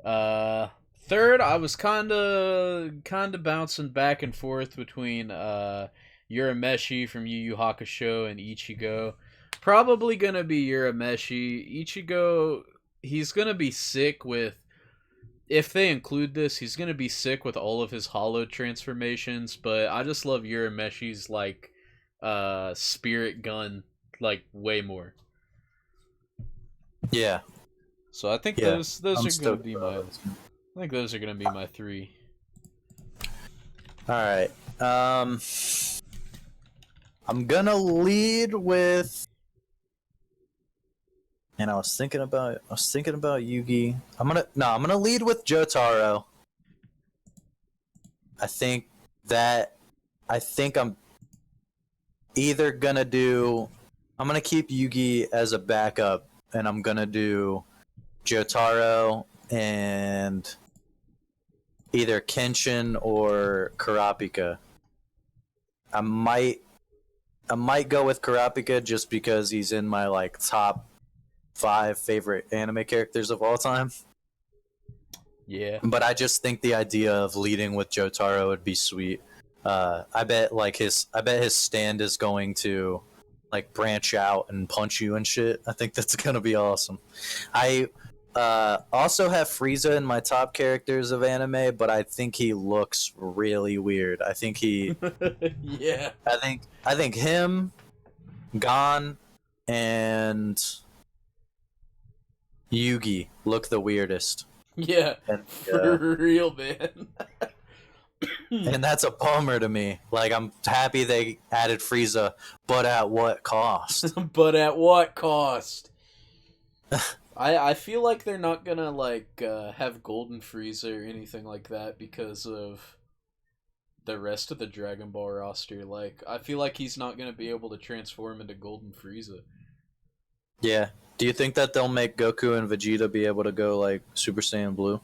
Third, I was kinda bouncing back and forth between Urameshi from Yu Yu Hakusho and Ichigo. Probably gonna be Urameshi. Ichigo, he's gonna be sick with. If they include this, he's gonna be sick with all of his hollow transformations. But I just love Urameshi's like spirit gun like way more. Yeah, So I think yeah. those I'm are gonna stoked be about my. it. I think those are gonna be my three. All right. I'm gonna lead with. And I was thinking about Yugi. I'm gonna lead with Jotaro. I think that I think either gonna do I'm gonna keep Yugi as a backup, and I'm gonna do Jotaro and either Kenshin or Kurapika. I might I might go with Kurapika just because he's in my like top 5 favorite anime characters of all time. Yeah. But I just think the idea of leading with Jotaro would be sweet. I bet his stand is going to like branch out and punch you and shit. I think that's gonna be awesome. I also have Frieza in my top characters of anime, but I think he looks really weird. Yeah. I think him, Gon, and Yugi look the weirdest. Yeah. And For real, man. and that's a bummer to me. Like, I'm happy they added Frieza, but at what cost? But at what cost? I feel like they're not gonna like have Golden Frieza or anything like that because of the rest of the Dragon Ball roster. Like, I feel like he's not gonna be able to transform into Golden Frieza. Yeah. Do you think that they'll make Goku and Vegeta be able to go like Super Saiyan Blue?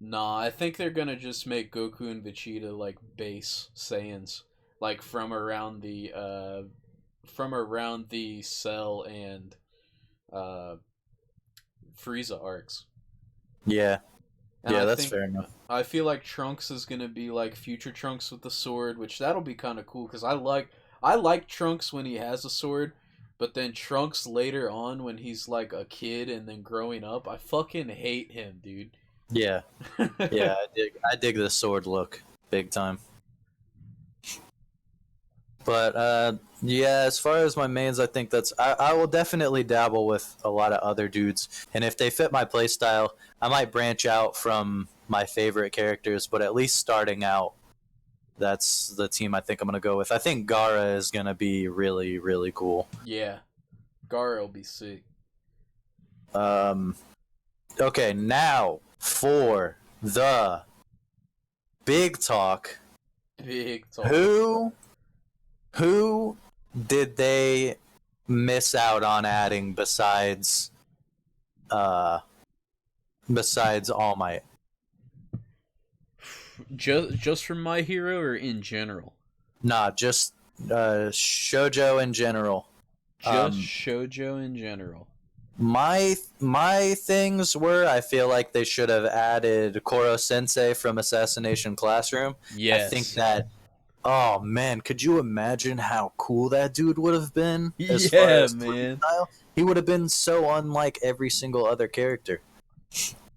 Nah, I think they're gonna just make Goku and Vegeta like base Saiyans, like from around the Cell and uh Frieza arcs. Yeah. And Yeah, I that's think fair enough. I feel like Trunks is gonna be like future Trunks with the sword, which that'll be kind of cool because I like Trunks when he has a sword, but then Trunks later on when he's like a kid and then growing up, I fucking hate him, dude. Yeah. Yeah, I dig the sword look big time. But yeah, as far as my mains, I think I will definitely dabble with a lot of other dudes, and if they fit my playstyle, I might branch out from my favorite characters. But at least starting out, that's the team I think I'm gonna go with. I think Gara is gonna be really really cool. Yeah, Gara will be sick. Um, okay, now for the big talk. Big talk. Who did they miss out on adding besides All Might? Just from My Hero or in general? Nah, just shojo in general. Just shojo in general. My things were, I feel like they should have added Koro Sensei from Assassination Classroom. Yes. I think that. Oh man, could you imagine how cool that dude would have been? As far as man. style? He would have been so unlike every single other character.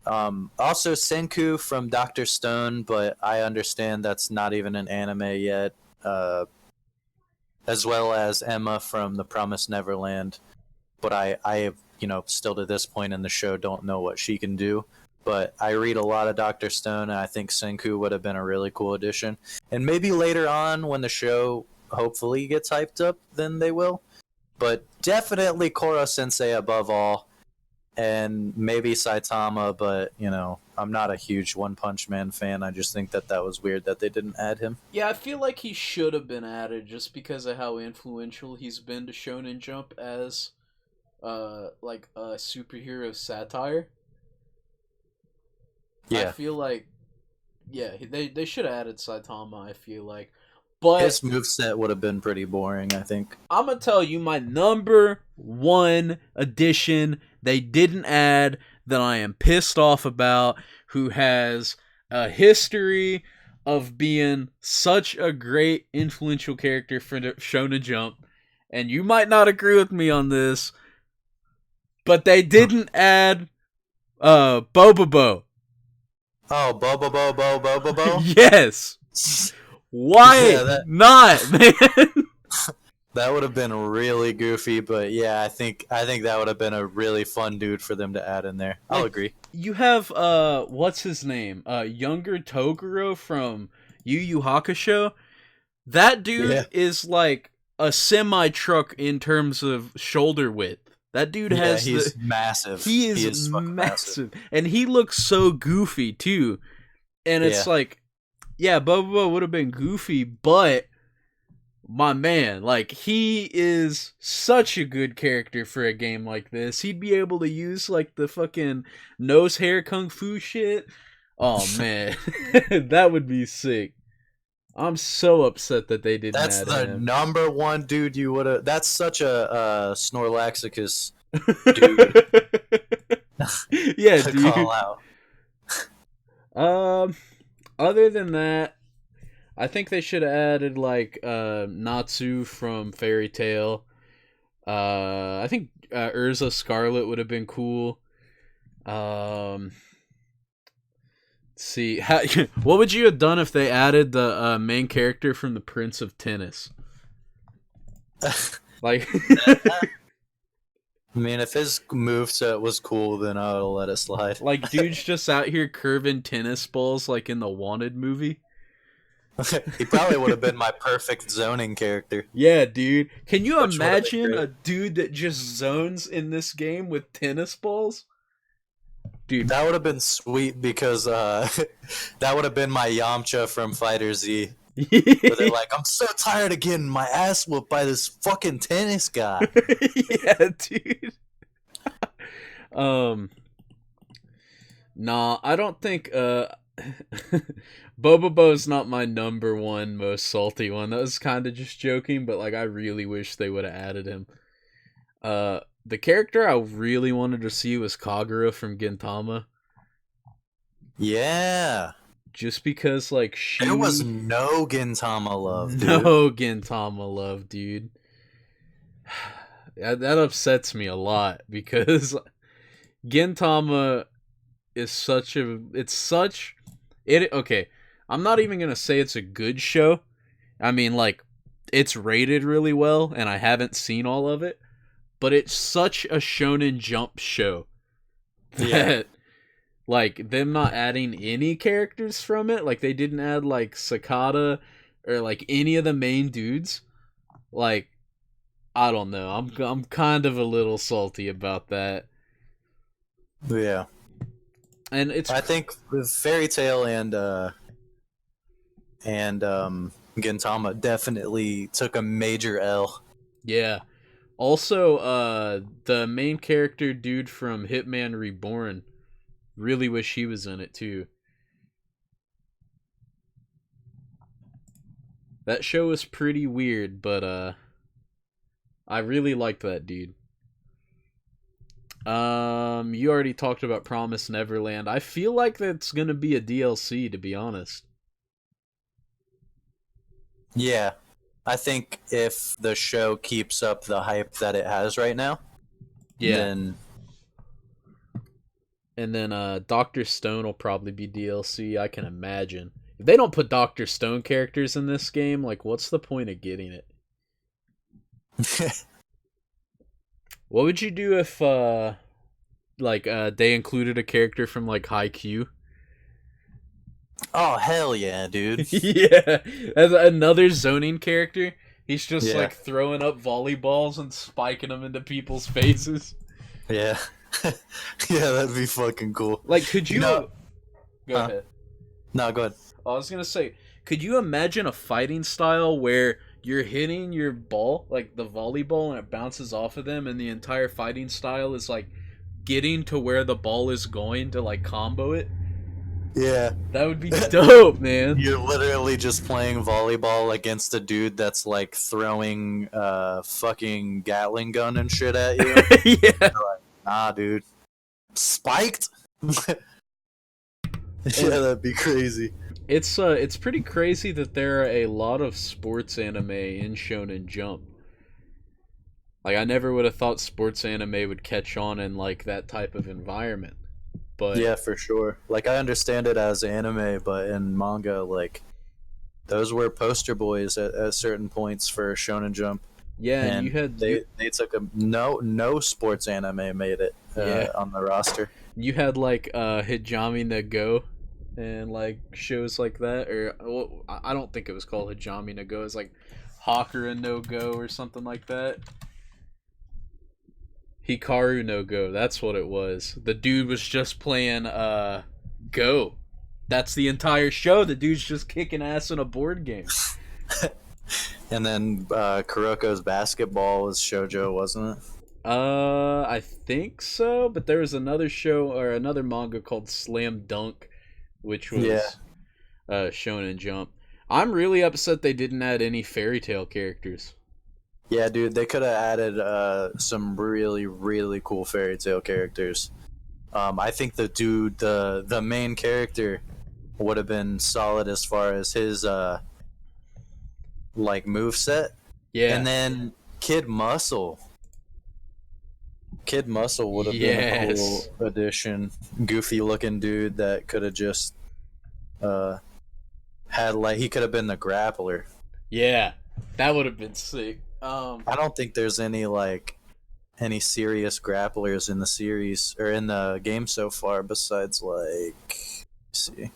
Also Senku from Doctor Stone, but I understand that's not even an anime yet. As well as Emma from The Promised Neverland, but I still to this point in the show don't know what she can do. But I read a lot of Dr. Stone, and I think Senku would have been a really cool addition. And maybe later on, when the show hopefully gets hyped up, then they will. But definitely Koro Sensei above all, and maybe Saitama, but, I'm not a huge One Punch Man fan. I just think that was weird that they didn't add him. Yeah, I feel like he should have been added just because of how influential he's been to Shonen Jump as, like, a superhero satire. Yeah. I feel like, yeah, they should have added Saitama, I feel like. But his moveset would have been pretty boring, I think. I'm going to tell you my number one addition they didn't add that I am pissed off about, who has a history of being such a great influential character for Shonen Jump. And you might not agree with me on this, but they didn't add Bobobo. Oh, Bobobo? Yes. Why not, man? That would have been really goofy, but yeah, I think that would have been a really fun dude for them to add in there. I'll agree. You have what's his name? Younger Toguro from Yu Yu Hakusho. That dude is like a semi truck in terms of shoulder width. That dude he's massive. He is massive. And he looks so goofy too. And it's like, yeah, Bobo would have been goofy, but my man, like, he is such a good character for a game like this. He'd be able to use like the fucking nose hair kung fu shit. Oh man, that would be sick. I'm so upset that they didn't. That's the number one dude you would have. That's such a Snorlaxicus dude. Yeah, to dude. call out. Um, other than that, I think they should have added like Natsu from Fairy Tail. I think Urza Scarlet would have been cool. Um, see, what would you have done if they added the main character from the Prince of Tennis? Like, I mean, if his moveset was cool, then I'll let it slide. like dude's just out here curving tennis balls like in the Wanted movie. He probably would have been my perfect zoning character. Yeah, dude. Can you Which would've been imagine great. a dude that just zones in this game with tennis balls? Dude, That would have been sweet because that would have been my Yamcha from Fighter Z. Where they're like, I'm so tired of getting my ass whooped by this fucking tennis guy. yeah, dude. um, nah, I don't think Bobobo's not my number one most salty one. That was kind of just joking, but like I really wish they would have added him. The character I really wanted to see was Kagura from Gintama, Yeah. just because like she There was no Gintama love, dude. no Gintama love, dude. That upsets me a lot because Gintama is such a okay. I'm not even gonna say it's a good show. I mean, like, it's rated really well, and I haven't seen all of it, but it's such a Shonen Jump show that, Yeah. like, them not adding any characters from it, like, they didn't add, like, Sakata or, like, any of the main dudes, like, I don't know. I'm kind of a little salty about that. Yeah. And it's I think with Fairy Tail and Gintama definitely took a major L. yeah. Also, the main character dude from Hitman Reborn, really wish he was in it too. That show was pretty weird, but I really liked that dude. You already talked about Promise Neverland. I feel like that's gonna be a DLC, to be honest. Yeah. I think if the show keeps up the hype that it has right now, Yeah. then And then Doctor Stone will probably be DLC, I can imagine. If they don't put Doctor Stone characters in this game, like what's the point of getting it? What would you do if they included a character from like Haikyuu? oh hell yeah, dude. Yeah, as another zoning character. He's just Yeah. like throwing up volleyballs and spiking them into people's faces. Yeah. Yeah, that'd be fucking cool. Like, could you? You know- Go Huh? ahead. No, go ahead. I was gonna say, could you imagine a fighting style where you're hitting your ball, like the volleyball, and it bounces off of them, and the entire fighting style is like getting to where the ball is going to like combo it? Yeah. That would be dope, man. You're literally just playing volleyball against a dude that's like throwing fucking Gatling gun and shit at you. Yeah. Nah, dude. Spiked? Yeah, that'd be crazy. It's pretty crazy that there are a lot of sports anime in Shonen Jump. Like I never would have thought sports anime would catch on in like that type of environment. But Yeah, for sure. Like, I understand it as anime, but in manga, like, those were poster boys at certain points for Shonen Jump. yeah, and And you had they took a no sports anime made it Yeah. on the roster. you had like Hijami no Go and like shows like that, or well, I don't think it was called Hijami no Go. It was like Hakura no Go or something like that. Hikaru no Go, that's what it was. The dude was just playing Go. That's the entire show. The dude's just kicking ass in a board game. And then Kuroko's basketball was shoujo, wasn't it? I think so, but there was another show or another manga called Slam Dunk, which was Yeah. Shonen Jump. I'm really upset they didn't add any fairy tale characters. Yeah, dude, they could have added some really, really cool fairy tale characters. I think the dude, the main character would have been solid as far as his like move set. Yeah. And then Kid Muscle. Kid Muscle would have been a Yes. cool addition. Goofy looking dude that could have just had like he could have been the grappler. Yeah. That would have been sick. I don't think there's any serious grapplers in the series or in the game so far besides let's see.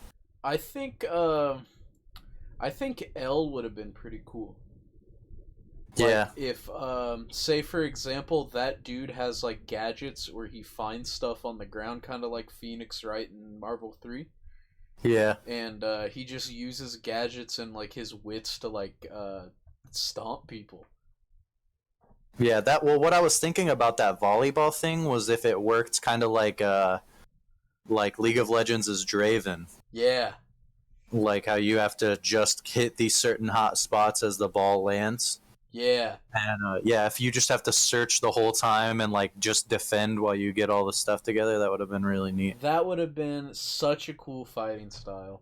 I think L would have been pretty cool. Like, Yeah. if say for example that dude has like gadgets where he finds stuff on the ground, kind of like Phoenix Wright in Marvel 3, Yeah. and he just uses gadgets and like his wits to like stomp people. Yeah, what I was thinking about that volleyball thing was if it worked kind of like League of Legends is Draven. Yeah. Like how you have to just hit these certain hot spots as the ball lands. Yeah. And yeah, if you just have to search the whole time and like just defend while you get all the stuff together, that would have been really neat. That would have been such a cool fighting style.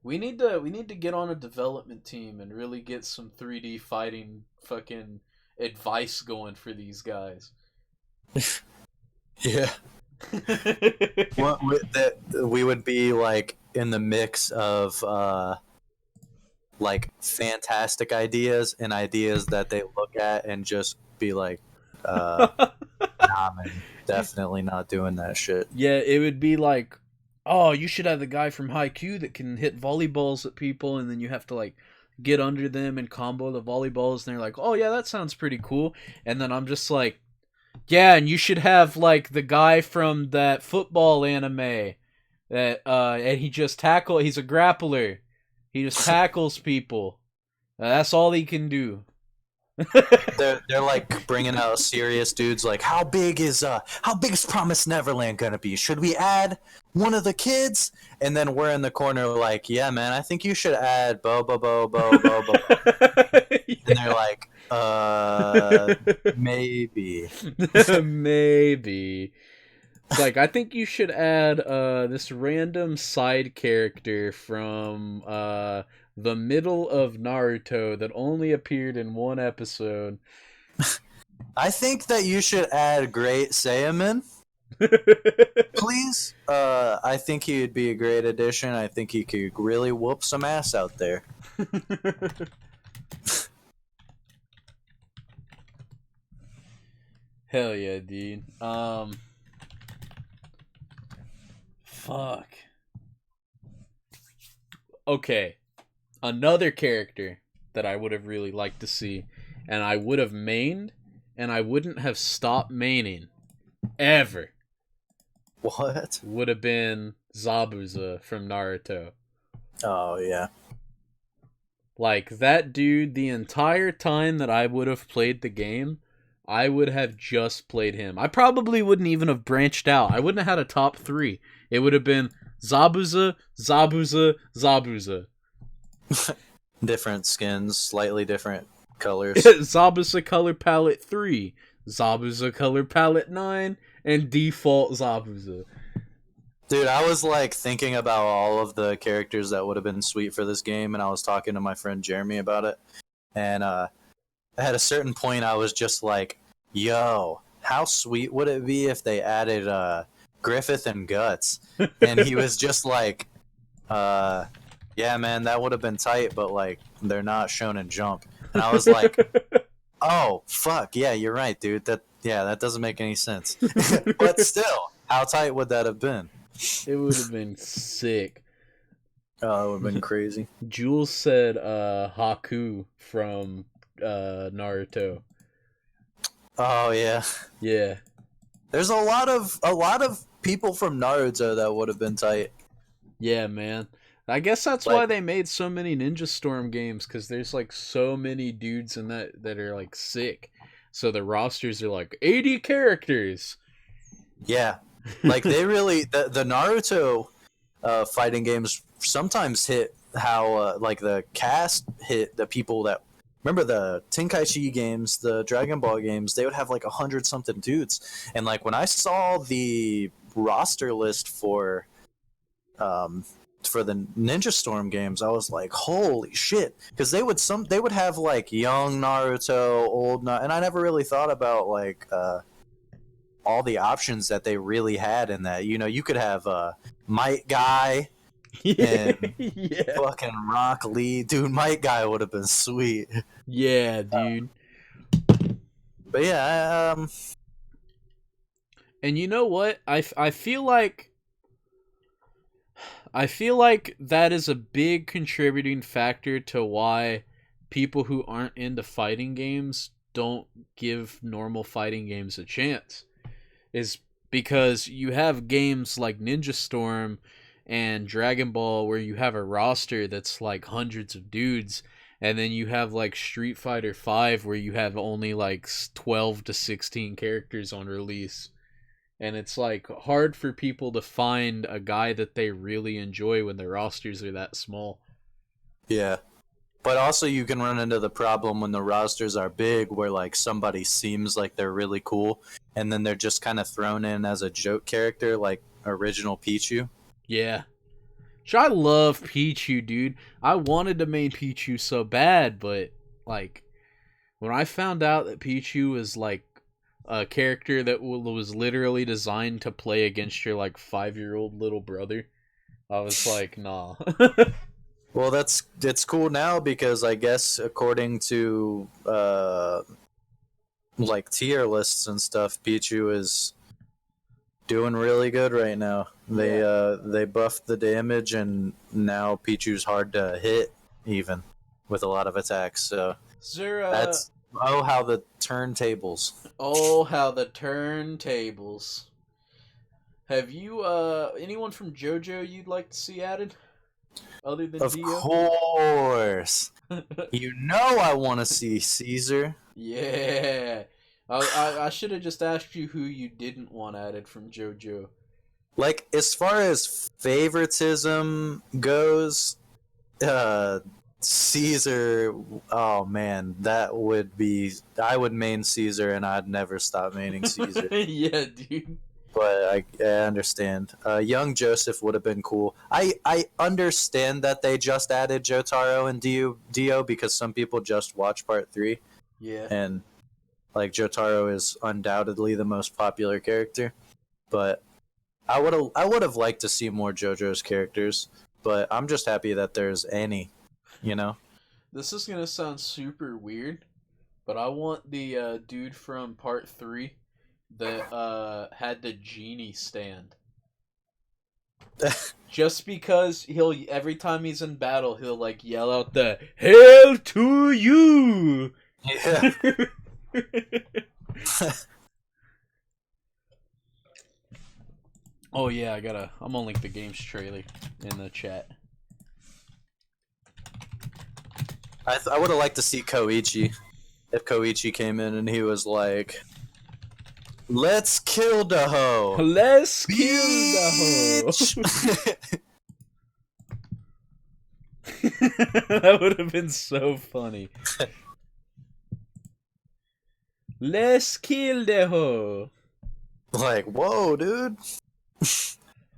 We need to get on a development team and really get some 3D fighting fucking advice going for these guys. Yeah. We would be like in the mix of like fantastic ideas and ideas that they look at and just be like, nah, man, definitely not doing that shit. Yeah, it would be like, oh, you should have the guy from Haikyuu that can hit volleyballs at people, and then you have to like get under them and combo the volleyballs, and they're like, oh yeah, that sounds pretty cool. And then I'm just like, yeah, and you should have like the guy from that football anime that and he's a grappler. He just tackles people. That's all he can do. They're like bringing out serious dudes like how big is Promised Neverland gonna be? Should we add one of the kids? And then we're in the corner like, yeah, man, I think you should add Bo. And they're like, maybe. Maybe. It's like, I think you should add this random side character from the middle of Naruto that only appeared in one episode. I think that you should add Great Saiyaman. Please. I think he would be a great addition. I think he could really whoop some ass out there. Hell yeah, dude. Fuck. Okay. Another character that I would have really liked to see, and I would have mained, and I wouldn't have stopped maining ever. What? Would have been Zabuza from Naruto. Oh, yeah. Like, that dude, the entire time that I would have played the game, I would have just played him. I probably wouldn't even have branched out. I wouldn't have had a top 3. It would have been Zabuza, Zabuza, Zabuza. Different skins, slightly different colors. Zabuza color palette 3, Zabuza color palette 9, and default Zabuza. Dude, I was like thinking about all of the characters that would have been sweet for this game, and I was talking to my friend Jeremy about it. And at a certain point, I was just like, yo, how sweet would it be if they added Griffith and Guts? And he was just like, yeah, man, that would have been tight, but like, they're not Shonen Jump. And I was like, oh, fuck, yeah, you're right, dude. That doesn't make any sense. But still, how tight would that have been? It would have been sick. Oh, it would have been crazy. Jules said Haku from Naruto. Oh yeah. Yeah. There's a lot of people from Naruto that would have been tight. Yeah, man. I guess that's why they made so many Ninja Storm games, because there's like so many dudes in that are like sick. So the rosters are like 80 characters. Yeah. Like they really the Naruto fighting games sometimes hit how like the cast hit the people that remember the Tenkaichi games, the Dragon Ball games, they would have like 100 something dudes. And like when I saw the roster list for for the Ninja Storm games, I was like, holy shit, because they would have like young Naruto, old Naruto, and I never really thought about like all the options that they really had in that. You know, you could have Might Guy and Yeah. fucking Rock Lee. Dude, Might Guy would have been sweet. Yeah, dude. But yeah, And you know what? I feel like that is a big contributing factor to why people who aren't into fighting games don't give normal fighting games a chance. Is because you have games like Ninja Storm and Dragon Ball where you have a roster that's like hundreds of dudes, and then you have like Street Fighter 5 where you have only like 12 to 16 characters on release. And it's like hard for people to find a guy that they really enjoy when their rosters are that small. yeah. But also, you can run into the problem when the rosters are big, where like somebody seems like they're really cool, and then they're just kind of thrown in as a joke character, like original Pichu. Yeah. Which I love Pichu, dude. I wanted to main Pichu so bad, but like when I found out that Pichu was like a character that was literally designed to play against your like 5-year-old little brother, I was like, nah. Well, it's cool now because I guess according to like tier lists and stuff, Pichu is doing really good right now. They buffed the damage, and now Pichu's hard to hit even with a lot of attacks. So that's how the turntables. Oh, how the turntables. Have you anyone from JoJo you'd like to see added? Other than Of Dio? course. You know I want to see Caesar. Yeah. I should have just asked you who you didn't want added from JoJo. Like, as far as favoritism goes, Caesar, oh man, that would be. I would main Caesar, and I'd never stop maining Caesar. Yeah, dude. But I understand. Young Joseph would have been cool. I understand that they just added Jotaro and Dio because some people just watch Part 3. Yeah. And, like, Jotaro is undoubtedly the most popular character. But I would have liked to see more JoJo's characters. But I'm just happy that there's any, you know? This is gonna sound super weird, but I want the dude from Part 3 that had the genie stand. Just because every time he's in battle, he'll like yell out the "Hail to you!" Yeah. Oh yeah, I'm gonna link the game's trailer in the chat. I would have liked to see Koichi. If Koichi came in and he was like, "Let's kill the hoe. Let's kill the hoe." That would have been so funny. Let's kill the hoe. Like, whoa, dude.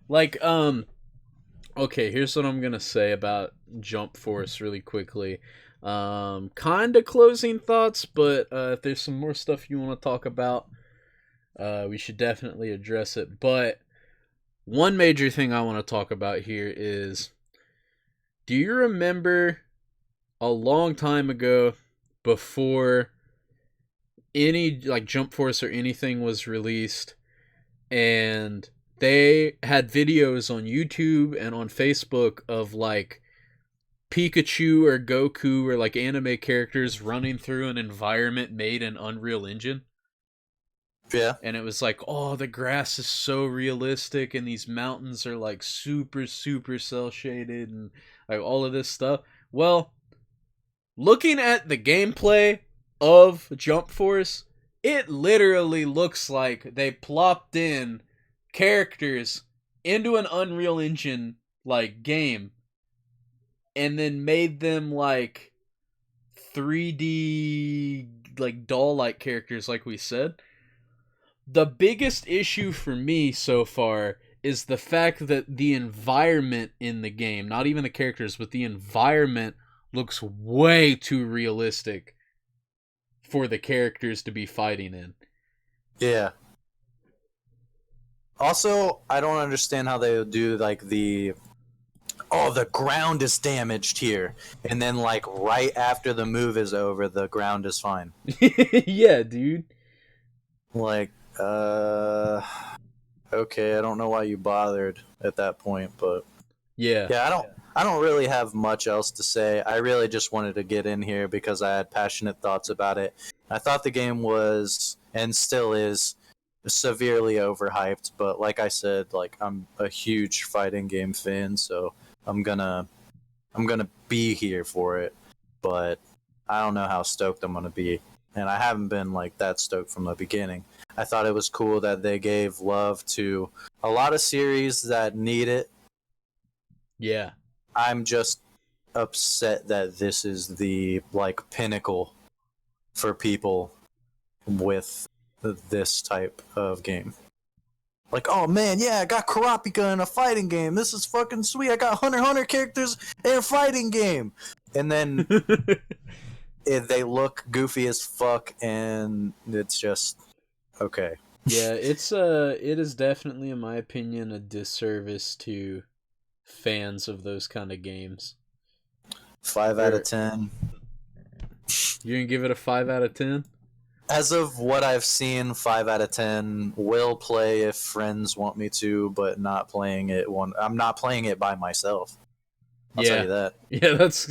Like, okay, here's what I'm gonna say about Jump Force really quickly. Kinda closing thoughts, but if there's some more stuff you want to talk about, we should definitely address it. But one major thing I want to talk about here is, do you remember a long time ago, before any like Jump Force or anything was released, and they had videos on YouTube and on Facebook of like Pikachu or Goku or like anime characters running through an environment made in Unreal Engine? Yeah. And it was like, oh, the grass is so realistic and these mountains are like super, super cel shaded and like all of this stuff. Well, looking at the gameplay of Jump Force, it literally looks like they plopped in characters into an Unreal Engine like game and then made them like 3D like doll-like characters like we said. The biggest issue for me so far is the fact that the environment in the game, not even the characters, but the environment looks way too realistic for the characters to be fighting in. Yeah. Also, I don't understand how they would do like the ground is damaged here, and then like right after the move is over, the ground is fine. Yeah, dude. Like, okay, I don't know why you bothered at that point, but Yeah. yeah, I don't really have much else to say. I really just wanted to get in here because I had passionate thoughts about it. I thought the game was, and still is, severely overhyped, but like I said, like I'm a huge fighting game fan, so I'm gonna be here for it, but I don't know how stoked I'm gonna be, and I haven't been like that stoked from the beginning. I thought it was cool that they gave love to a lot of series that need it. Yeah. I'm just upset that this is the like pinnacle for people with this type of game. Like, oh man, yeah, I got Kurapika in a fighting game. This is fucking sweet. I got Hunter x Hunter characters in a fighting game. And then they look goofy as fuck, and it's just okay. Yeah, it is definitely, in my opinion, a disservice to fans of those kind of games. 5 out of 10. You're gonna give it a 5 out of 10? As of what I've seen, 5 out of 10. Will play if friends want me to, but not playing it I'm not playing it by myself. I'll tell you that. Yeah, it's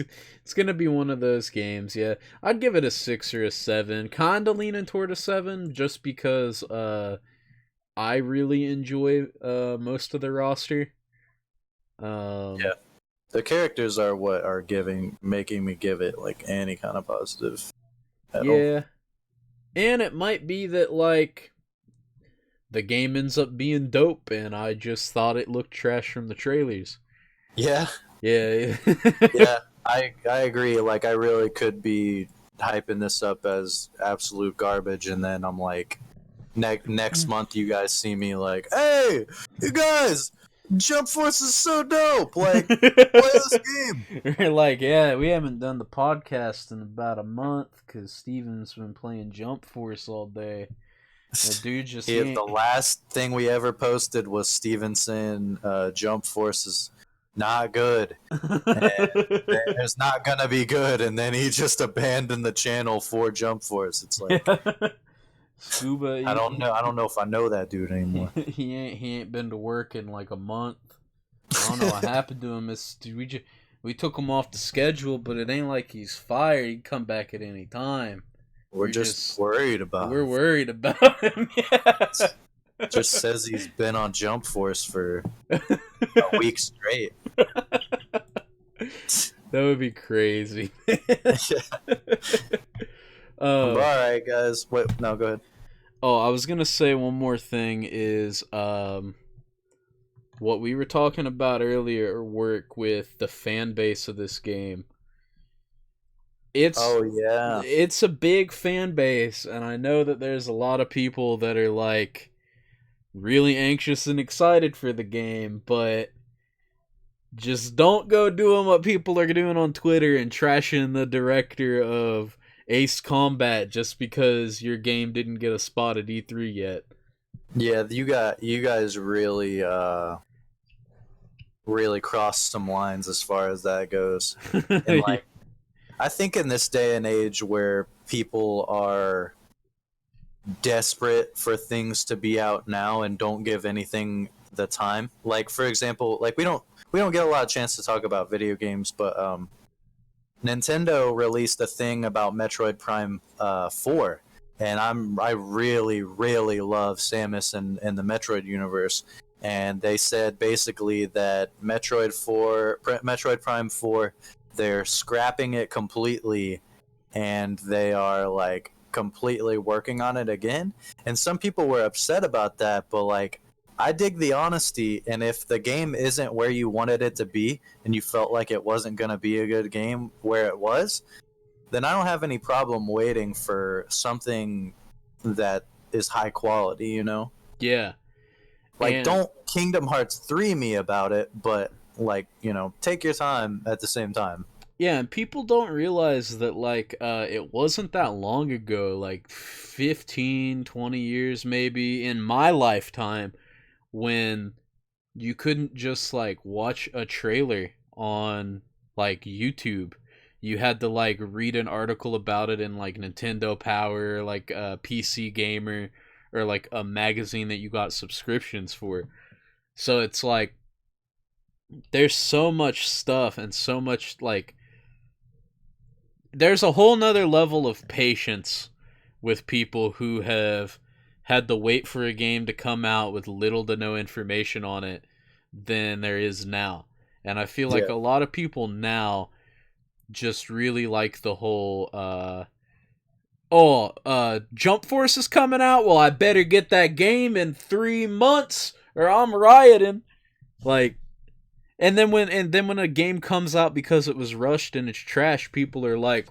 gonna be one of those games. Yeah, I'd give it a 6 or a 7. Kinda leaning toward a 7, just because I really enjoy most of the roster. Yeah, the characters are what are making me give it like any kind of positive. Yeah, and it might be that like the game ends up being dope, and I just thought it looked trash from the trailers. Yeah. Yeah. Yeah, I agree. Like, I really could be hyping this up as absolute garbage, and then I'm like, next month you guys see me like, hey, you guys, Jump Force is so dope. Like, play this game. We're like, yeah, we haven't done the podcast in about a month because Steven's been playing Jump Force all day. The dude just The last thing we ever posted was Stevenson. Jump Force is not good. It's not gonna be good, and then he just abandoned the channel for Jump Force. It's like Scuba. I don't know if I know that dude anymore. he ain't been to work in like a month. I don't know what happened to him. We took him off the schedule, but it ain't like he's fired. He can come back at any time. We're just worried about We're him. worried about him. Yeah. Just says he's been on Jump Force for a week straight. That would be crazy. All right, guys. Wait, no, go ahead. Oh, I was gonna say one more thing is what we were talking about earlier, work with the fan base of this game. It's a big fan base, and I know that there's a lot of people that are like really anxious and excited for the game, but just don't go doing what people are doing on Twitter and trashing the director of Ace Combat just because your game didn't get a spot at E3 yet. Yeah, you guys really really crossed some lines as far as that goes. And like, I think in this day and age where people are desperate for things to be out now and don't give anything the time. Like, for example, like we don't get a lot of chance to talk about video games, but Nintendo released a thing about Metroid Prime 4, and I really love Samus and the Metroid universe, and they said basically that Metroid Prime 4, they're scrapping it completely, and they are like completely working on it again. And some people were upset about that, but like, I dig the honesty, and if the game isn't where you wanted it to be and you felt like it wasn't going to be a good game where it was, then I don't have any problem waiting for something that is high quality, you know? Yeah. Like, And don't Kingdom Hearts 3 me about it, but like, take your time at the same time. yeah, and people don't realize that like it wasn't that long ago, like 15, 20 years maybe in my lifetime, when you couldn't just like watch a trailer on like YouTube. You had to like read an article about it in like Nintendo Power, like PC Gamer, or like a magazine that you got subscriptions for. So it's like there's so much stuff and so much like there's a whole nother level of patience with people who have had to wait for a game to come out with little to no information on it than there is now. And I feel like Yeah. a lot of people now just really like the whole Jump Force is coming out, well I better get that game in 3 months or I'm rioting. Like, and then when a game comes out because it was rushed and it's trash, people are like,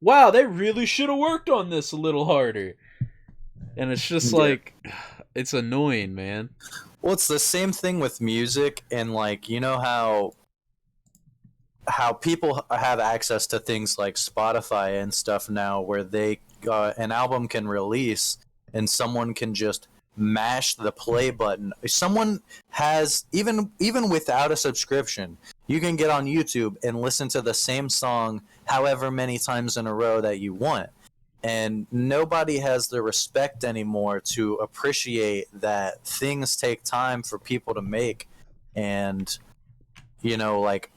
"Wow, they really should have worked on this a little harder." And it's just like, it's annoying, man. Well, it's the same thing with music, and like, how people have access to things like Spotify and stuff now, where they an album can release and someone can just mash the play button. Someone has even without a subscription, you can get on YouTube and listen to the same song however many times in a row that you want. And nobody has the respect anymore to appreciate that things take time for people to make. And like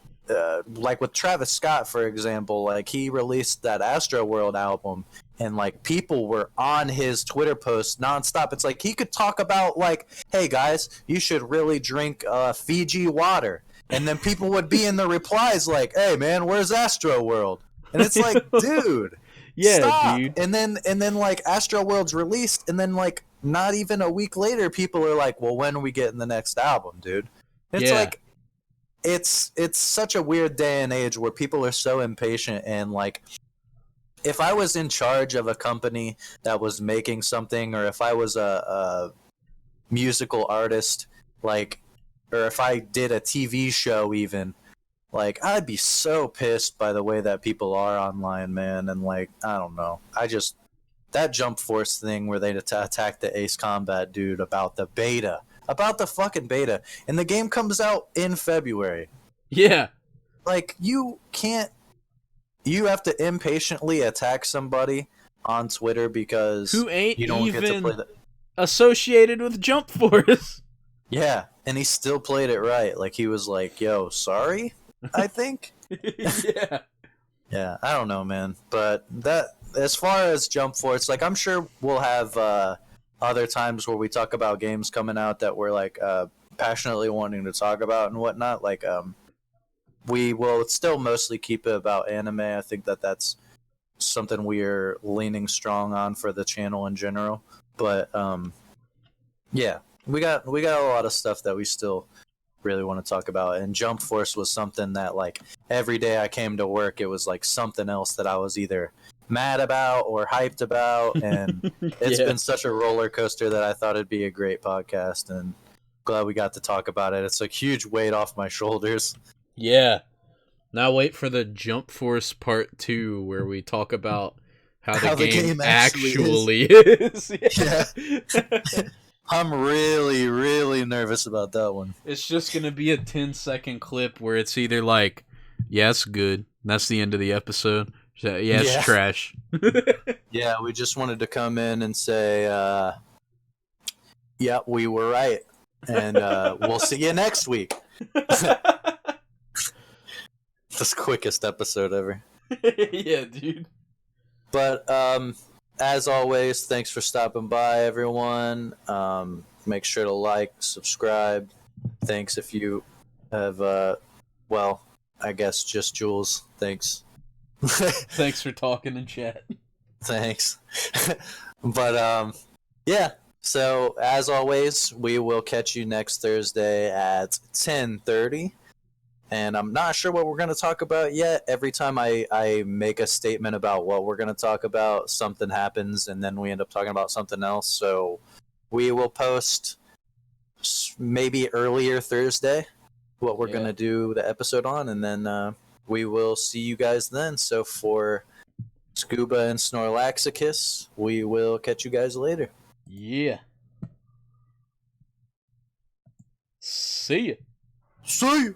with Travis Scott, for example, like he released that Astroworld album, and like people were on his Twitter posts nonstop. It's like he could talk about like, "Hey guys, you should really drink Fiji water," and then people would be in the replies like, "Hey man, where's Astroworld?" And it's like, dude, Yeah, stop. dude. And then like Astroworld's released, and then like not even a week later, people are like, "Well, when are we getting the next album, dude?" And it's Yeah. like, it's such a weird day and age where people are so impatient. And like, if I was in charge of a company that was making something, or if I was a musical artist, like, or if I did a TV show even, like, I'd be so pissed by the way that people are online, man. And like, I don't know, that Jump Force thing where they attacked the Ace Combat dude about the beta, about the fucking beta, and the game comes out in February. Yeah. Like, you have to impatiently attack somebody on Twitter because Who ain't you don't get to play even the. associated with Jump Force. Yeah, and he still played it right. Like, he was like, "Yo, sorry," I think. Yeah. Yeah, I don't know, man. But that, as far as Jump Force, like, I'm sure we'll have other times where we talk about games coming out that we're like passionately wanting to talk about and whatnot. Like, we will still mostly keep it about anime. I think that's something we're leaning strong on for the channel in general. But yeah, we got a lot of stuff that we still really want to talk about. And Jump Force was something that, like, every day I came to work, it was like something else that I was either mad about or hyped about. And it's Yeah. been such a roller coaster that I thought it'd be a great podcast, and glad we got to talk about it. It's a huge weight off my shoulders. Yeah. Now wait for the Jump Force Part 2 where we talk about how the game actually is. Yeah. I'm really, really nervous about that one. It's just going to be a 10-second clip where it's either like, yeah, it's good. That's the end of the episode. Yeah, it's Yeah. trash. Yeah, we just wanted to come in and say, yeah, we were right. And we'll see you next week. This quickest episode ever. Yeah, dude. But as always, thanks for stopping by, everyone. Make sure to like, subscribe. Thanks if you have, well, I guess just Jules. Thanks. Thanks for talking in chat. Thanks. But yeah. So as always, we will catch you next Thursday at 10:30. And I'm not sure what we're going to talk about yet. Every time I make a statement about what we're going to talk about, something happens, and then we end up talking about something else. So we will post maybe earlier Thursday what we're Yeah. gonna do the episode on, and then we will see you guys then. So for Scuba and Snorlaxicus, we will catch you guys later. Yeah. See ya. See you.